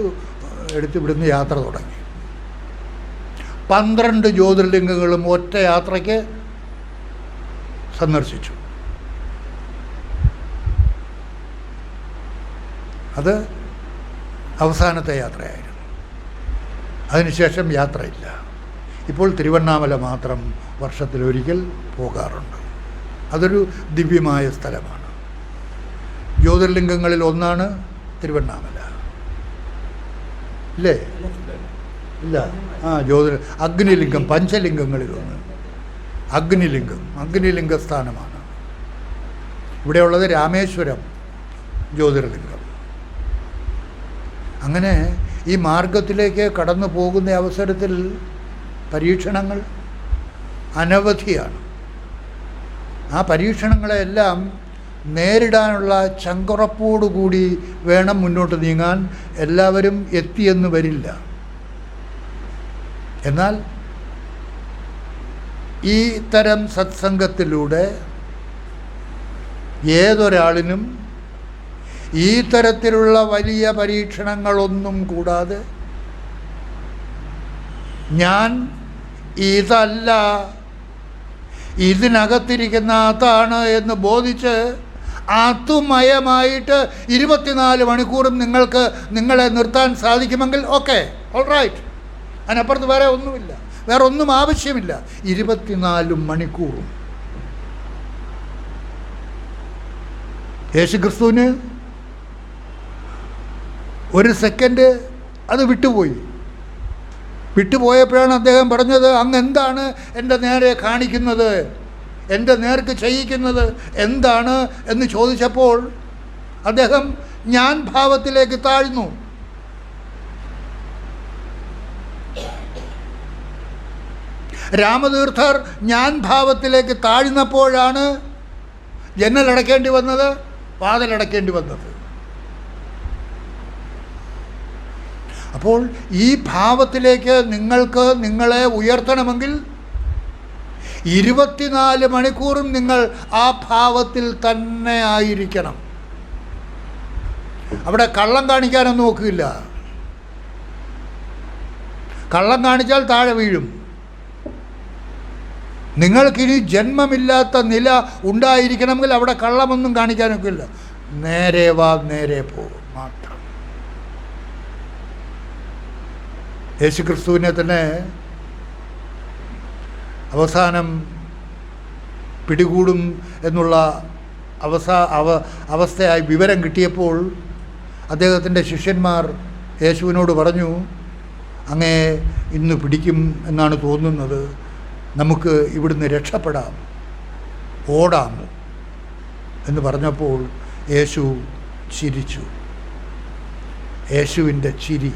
Speaker 1: എടുത്ത് ഇവിടുന്ന് യാത്ര തുടങ്ങി. 12 ജ്യോതിർലിംഗങ്ങളും ഒറ്റ യാത്രയ്ക്ക് സന്ദർശിച്ചു. അത് അവസാനത്തെ യാത്രയായിരുന്നു. അതിനുശേഷം യാത്രയില്ല. ഇപ്പോൾ തിരുവണ്ണാമല മാത്രം വർഷത്തിലൊരിക്കൽ പോകാറുണ്ട്. അതൊരു ദിവ്യമായ സ്ഥലമാണ്. ജ്യോതിർലിംഗങ്ങളിൽ ഒന്നാണ് തിരുവണ്ണാമല, ഇല്ലേ? ഇല്ല, അഗ്നിലിംഗം, പഞ്ചലിംഗങ്ങളിലൊന്ന് അഗ്നിലിംഗ സ്ഥാനമാണ്. ഇവിടെയുള്ളത് രാമേശ്വരം ജ്യോതിർലിംഗം. അങ്ങനെ ഈ മാർഗത്തിലേക്ക് കടന്നു പോകുന്ന അവസരത്തിൽ പരീക്ഷണങ്ങൾ അനവധിയാണ്. ആ പരീക്ഷണങ്ങളെല്ലാം നേരിടാനുള്ള ചങ്കുറപ്പോടുകൂടി വേണം മുന്നോട്ട് നീങ്ങാൻ. എല്ലാവരും എത്തിയെന്ന് വരില്ല. എന്നാൽ ഈ തരം സത്സംഗത്തിലൂടെ ഏതൊരാളിനും ഈ തരത്തിലുള്ള വലിയ പരീക്ഷണങ്ങളൊന്നും കൂടാതെ ഞാൻ ഇതല്ല, ഇതിനകത്തിരിക്കുന്ന അതാണ് എന്ന് ബോധിച്ച് അതുമയമായിട്ട് 24 മണിക്കൂറും നിങ്ങളെ നിർത്താൻ സാധിക്കുമെങ്കിൽ ഓക്കെ, ഓൾ റൈറ്റ്. അതിനപ്പുറത്ത് വേറെ ഒന്നുമില്ല, വേറെ ഒന്നും ആവശ്യമില്ല. 24 മണിക്കൂറും യേശുക്രിസ്തുവിന് ഒരു സെക്കൻഡ് അത് വിട്ടുപോയപ്പോഴാണ് അദ്ദേഹം പറഞ്ഞത്, അങ്ങ് എന്താണ് എൻ്റെ നേരെ കാണിക്കുന്നത്, എൻ്റെ നേർക്ക് ചെയ്യിക്കുന്നത് എന്താണ് എന്ന് ചോദിച്ചപ്പോൾ അദ്ദേഹം ഞാൻ ഭാവത്തിലേക്ക് താഴ്ന്നു. രാമതീർത്ഥർ ഞാൻ ഭാവത്തിലേക്ക് താഴ്ന്നപ്പോഴാണ് ജനലടയ്ക്കേണ്ടി വന്നത്, വാതിലടയ്ക്കേണ്ടി വന്നത്. അപ്പോൾ ഈ ഭാവത്തിലേക്ക് നിങ്ങളെ ഉയർത്തണമെങ്കിൽ 24 മണിക്കൂറും നിങ്ങൾ ആ ഭാവത്തിൽ തന്നെ ആയിരിക്കണം. അവിടെ കള്ളം കാണിക്കാനൊന്നും നോക്കില്ല. കള്ളം കാണിച്ചാൽ താഴെ വീഴും. നിങ്ങൾക്കിനി ജന്മമില്ലാത്ത നില ഉണ്ടായിരിക്കണമെങ്കിൽ അവിടെ കള്ളമൊന്നും കാണിക്കാനൊക്കില്ല. നേരെ വാ, നേരെ പോ മാത്രം. യേശുക്രിസ്തുവിനെ തന്നെ അവസാനം പിടികൂടും എന്നുള്ള അവസ്ഥയായി വിവരം കിട്ടിയപ്പോൾ അദ്ദേഹത്തിൻ്റെ ശിഷ്യന്മാർ യേശുവിനോട് പറഞ്ഞു, അങ്ങേ ഇന്ന് പിടിക്കും എന്നാണ് തോന്നുന്നത്, നമുക്ക് ഇവിടുന്ന് രക്ഷപ്പെടാം, ഓടാം എന്ന് പറഞ്ഞപ്പോൾ യേശു ചിരിച്ചു. യേശുവിൻ്റെ ചിരി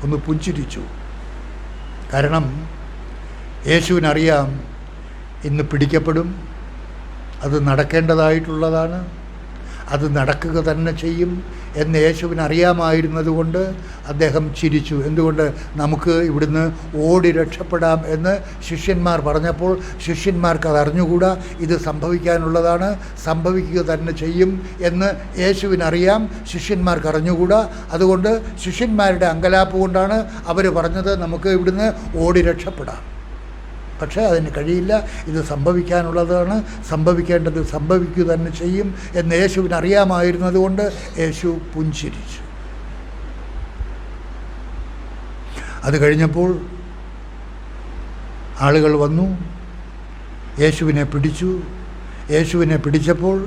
Speaker 1: ഒന്ന് പുഞ്ചിരിച്ചു. കാരണം യേശുവിനറിയാം ഇന്ന് പിടിക്കപ്പെടും, അത് നടക്കേണ്ടതായിട്ടുള്ളതാണ്, അത് നടക്കുക തന്നെ ചെയ്യും എന്ന് യേശുവിനറിയാമായിരുന്നത് കൊണ്ട് അദ്ദേഹം ചിരിച്ചു. എന്തുകൊണ്ട്? നമുക്ക് ഇവിടുന്ന് ഓടി രക്ഷപ്പെടാം എന്ന് ശിഷ്യന്മാർ പറഞ്ഞപ്പോൾ ശിഷ്യന്മാർക്ക് അത് അറിഞ്ഞുകൂടാ, ഇത് സംഭവിക്കാനുള്ളതാണ്, സംഭവിക്കുക തന്നെ ചെയ്യും എന്ന് യേശുവിനറിയാം, ശിഷ്യന്മാർക്ക് അറിഞ്ഞുകൂടാ. അതുകൊണ്ട് ശിഷ്യന്മാരുടെ അങ്കലാപ്പ് കൊണ്ടാണ് അവർ പറഞ്ഞത് നമുക്ക് ഇവിടുന്ന് ഓടി രക്ഷപ്പെടാം. പക്ഷേ അതിന് കഴിയില്ല, ഇത് സംഭവിക്കാനുള്ളതാണ്, സംഭവിക്കേണ്ടത് സംഭവിക്കുക തന്നെ ചെയ്യും എന്ന് യേശുവിന് അറിയാമായിരുന്നത് കൊണ്ട് യേശു പുഞ്ചിരിച്ചു. അത് കഴിഞ്ഞപ്പോൾ ആളുകൾ വന്നു, യേശുവിനെ പിടിച്ചു. യേശുവിനെ പിടിച്ചപ്പോൾ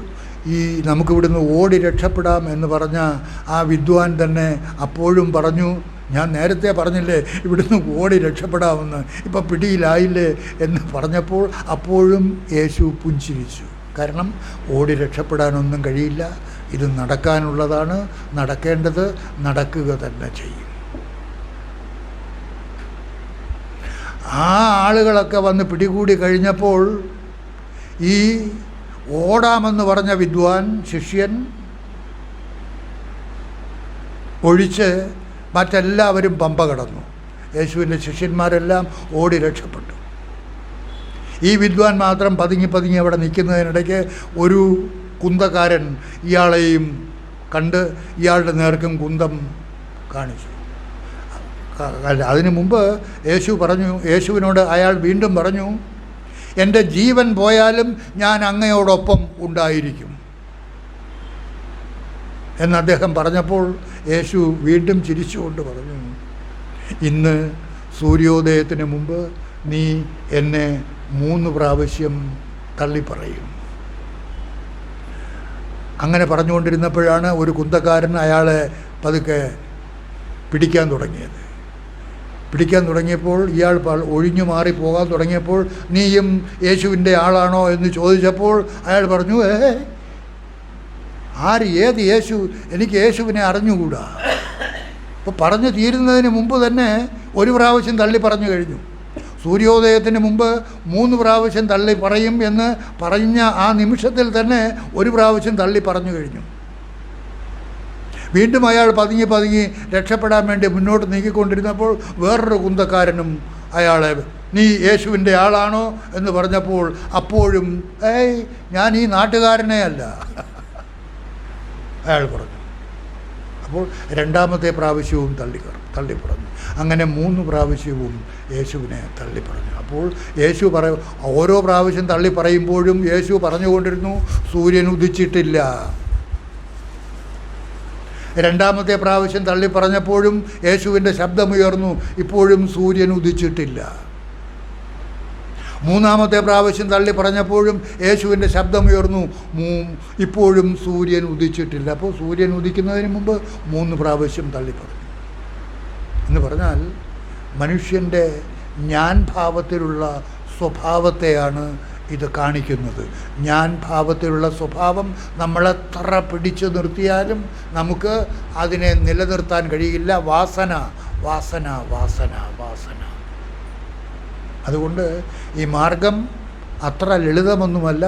Speaker 1: നമുക്കിവിടുന്ന് ഓടി രക്ഷപ്പെടാം എന്ന് പറഞ്ഞ ആ വിദ്വാൻ തന്നെ അപ്പോഴും പറഞ്ഞു, ഞാൻ നേരത്തെ പറഞ്ഞില്ലേ ഇവിടുന്ന് ഓടി രക്ഷപ്പെടാമെന്ന്, ഇപ്പം പിടിയിലായില്ലേ എന്ന് പറഞ്ഞപ്പോൾ അപ്പോഴും യേശു പുഞ്ചിരിച്ചു. കാരണം ഓടി രക്ഷപ്പെടാനൊന്നും കഴിയില്ല, ഇത് നടക്കാനുള്ളതാണ്, നടക്കേണ്ടത് നടക്കുക തന്നെ ചെയ്യും. ആ ആളുകളൊക്കെ വന്ന് പിടികൂടി കഴിഞ്ഞപ്പോൾ ഈ ഓടാമെന്ന് പറഞ്ഞ വിദ്വാൻ ശിഷ്യൻ ഒഴിച്ച് മറ്റെല്ലാവരും പമ്പ കടന്നു. യേശുവിൻ്റെ ശിഷ്യന്മാരെല്ലാം ഓടി രക്ഷപ്പെട്ടു. ഈ വിദ്വാൻ മാത്രം പതുങ്ങി അവിടെ നിൽക്കുന്നതിനിടയ്ക്ക് ഒരു കുന്തക്കാരൻ ഇയാളെയും കണ്ട് ഇയാളുടെ നേർക്കും കുന്തം കാണിച്ചു. അതിനു മുമ്പ് യേശുവിനോട് അയാൾ വീണ്ടും പറഞ്ഞു, എൻ്റെ ജീവൻ പോയാലും ഞാൻ അങ്ങയോടൊപ്പം ഉണ്ടായിരിക്കും എന്ന് അദ്ദേഹം പറഞ്ഞപ്പോൾ യേശു വീണ്ടും ചിരിച്ചുകൊണ്ട് പറഞ്ഞു, ഇന്ന് സൂര്യോദയത്തിന് മുമ്പ് നീ എന്നെ 3 പ്രാവശ്യം തള്ളിപ്പറയും. അങ്ങനെ പറഞ്ഞുകൊണ്ടിരുന്നപ്പോഴാണ് ഒരു കുന്തക്കാരൻ അയാളെ പതുക്കെ പിടിക്കാൻ തുടങ്ങിയപ്പോൾ ഇയാൾ ഒഴിഞ്ഞു മാറി പോകാൻ തുടങ്ങിയപ്പോൾ നീയും യേശുവിൻ്റെ ആളാണോ എന്ന് ചോദിച്ചപ്പോൾ അയാൾ പറഞ്ഞു, ഏത് യേശു? എനിക്ക് യേശുവിനെ അറിഞ്ഞുകൂടാ. അപ്പോൾ പറഞ്ഞു തീരുന്നതിന് മുമ്പ് തന്നെ 1 പ്രാവശ്യം തള്ളി പറഞ്ഞു കഴിഞ്ഞു. സൂര്യോദയത്തിന് മുമ്പ് 3 പ്രാവശ്യം തള്ളി പറയും എന്ന് പറഞ്ഞ ആ നിമിഷത്തിൽ തന്നെ 1 പ്രാവശ്യം തള്ളി പറഞ്ഞു കഴിഞ്ഞു. വീണ്ടും അയാൾ പതുങ്ങി രക്ഷപ്പെടാൻ വേണ്ടി മുന്നോട്ട് നീക്കിക്കൊണ്ടിരുന്നപ്പോൾ വേറൊരു കുന്തക്കാരനും അയാളെ നീ യേശുവിൻ്റെ ആളാണോ എന്ന് പറഞ്ഞപ്പോൾ അപ്പോഴും ഞാൻ ഈ നാട്ടുകാരനെ അല്ല അയാൾ പറഞ്ഞു. അപ്പോൾ 2ാമത്തെ പ്രാവശ്യവും തള്ളിപ്പറഞ്ഞു. അങ്ങനെ 3 പ്രാവശ്യവും യേശുവിനെ തള്ളിപ്പറഞ്ഞു. അപ്പോൾ ഓരോ പ്രാവശ്യം തള്ളി പറയുമ്പോഴും യേശു പറഞ്ഞുകൊണ്ടിരുന്നു, സൂര്യൻ ഉദിച്ചിട്ടില്ല. 2ാമത്തെ പ്രാവശ്യം തള്ളി പറഞ്ഞപ്പോഴും യേശുവിൻ്റെ ശബ്ദമുയർന്നു, ഇപ്പോഴും സൂര്യൻ ഉദിച്ചിട്ടില്ല. 3ാമത്തെ പ്രാവശ്യം തള്ളി പറഞ്ഞപ്പോഴും യേശുവിൻ്റെ ശബ്ദമുയർന്നു, ഇപ്പോഴും സൂര്യൻ ഉദിച്ചിട്ടില്ല. അപ്പോൾ സൂര്യൻ ഉദിക്കുന്നതിന് മുമ്പ് 3 പ്രാവശ്യം തള്ളി പറഞ്ഞു എന്ന് പറഞ്ഞാൽ മനുഷ്യൻ്റെ ഞാൻ ഭാവത്തിലുള്ള സ്വഭാവത്തെയാണ് ഇത് കാണിക്കുന്നത്. ഞാൻ ഭാവത്തിലുള്ള സ്വഭാവം നമ്മളെത്ര പിടിച്ചു നിർത്തിയാലും നമുക്ക് അതിനെ നിലനിർത്താൻ കഴിയില്ല. വാസന. അതുകൊണ്ട് ഈ മാർഗം അത്ര ലളിതമൊന്നുമല്ല,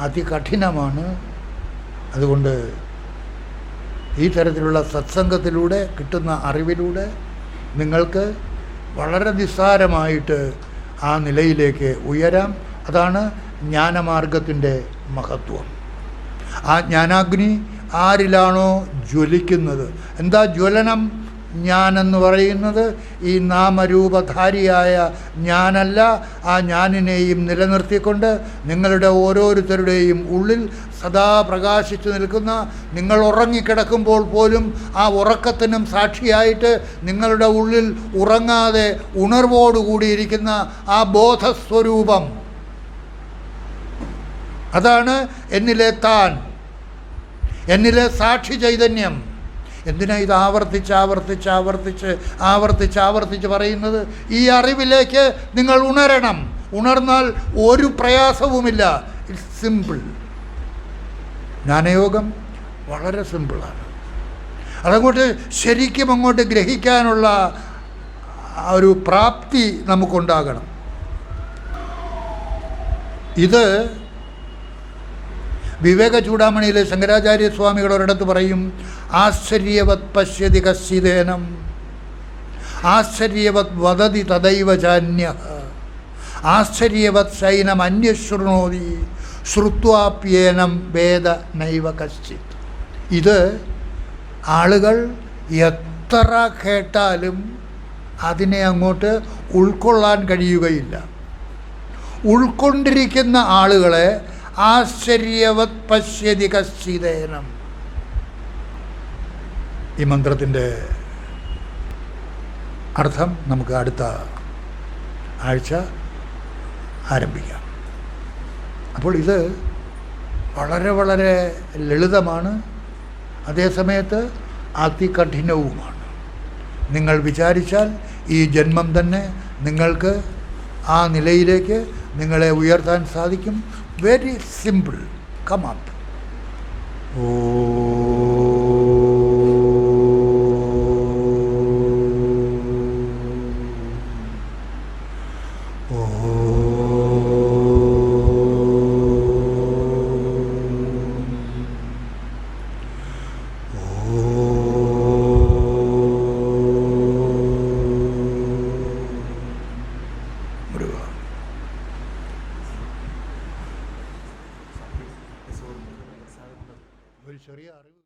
Speaker 1: അതികഠിനമാണ്. അതുകൊണ്ട് ഈ തരത്തിലുള്ള സത്സംഗത്തിലൂടെ കിട്ടുന്ന അറിവിലൂടെ നിങ്ങൾക്ക് വളരെ നിസ്സാരമായിട്ട് ആ നിലയിലേക്ക് ഉയരാം. അതാണ് ജ്ഞാനമാർഗത്തിൻ്റെ മഹത്വം. ആ ജ്ഞാനാഗ്നി ആരിലാണോ ജ്വലിക്കുന്നത്, എന്താ ജ്വലനം? ഞാനെന്ന് പറയുന്നത് ഈ നാമരൂപധാരിയായ ഞാനല്ല. ആ ഞാനിനെയും നിലനിർത്തിക്കൊണ്ട് നിങ്ങളുടെ ഓരോരുത്തരുടെയും ഉള്ളിൽ സദാ പ്രകാശിച്ചു നിൽക്കുന്ന, നിങ്ങൾ ഉറങ്ങിക്കിടക്കുമ്പോൾ പോലും ആ ഉറക്കത്തിനും സാക്ഷിയായിട്ട് നിങ്ങളുടെ ഉള്ളിൽ ഉറങ്ങാതെ ഉണർവോടുകൂടിയിരിക്കുന്ന ആ ബോധസ്വരൂപം, അതാണ് എന്നിലെ താൻ, എന്നിലെ സാക്ഷി ചൈതന്യം. എന്തിനാ ഇത് ആവർത്തിച്ച് പറയുന്നത്? ഈ അറിവിലേക്ക് നിങ്ങൾ ഉണരണം. ഉണർന്നാൽ ഒരു പ്രയാസവുമില്ല. It's simple. ജ്ഞാനയോഗം വളരെ സിമ്പിളാണ്. അതങ്ങോട്ട് ശരിക്കും അങ്ങോട്ട് ഗ്രഹിക്കാനുള്ള ഒരു പ്രാപ്തി നമുക്കുണ്ടാകണം. ഇത് വിവേക ചൂടാമണിയിലെ ശങ്കരാചാര്യ സ്വാമികൾ ഒരിടത്ത് പറയും, ആശ്ചര്യവത് പശ്യതി കശ്ചിദേനം ആശ്ചര്യവത് വദതി തദൈവ ചാന്യഃ ആശ്ചര്യവത് ശൈനം അന്യശൃണോതി ശ്രുത്വാപ്യേനം വേദ നൈവ കശ്ചിത്. ഇത് ആളുകൾ എത്ര കേട്ടാലും അതിനെ അങ്ങോട്ട് ഉൾക്കൊള്ളാൻ കഴിയുകയില്ല. ഉൾക്കൊണ്ടിരിക്കുന്ന ആളുകളെ ആശ്ചര്യവത് പശ്യതി കശ്ചിദേനം. ഈ മന്ത്രത്തിൻ്റെ അർത്ഥം നമുക്ക് അടുത്ത ആഴ്ച ആരംഭിക്കാം. അപ്പോൾ ഇത് വളരെ വളരെ ലളിതമാണ്, അതേസമയത്ത് അതികഠിനവുമാണ്. നിങ്ങൾ വിചാരിച്ചാൽ ഈ ജന്മം തന്നെ നിങ്ങൾക്ക് ആ നിലയിലേക്ക് നിങ്ങളെ ഉയർത്താൻ സാധിക്കും. Very simple. Come up. ഓ ഒരു ചെറിയ അറിവ്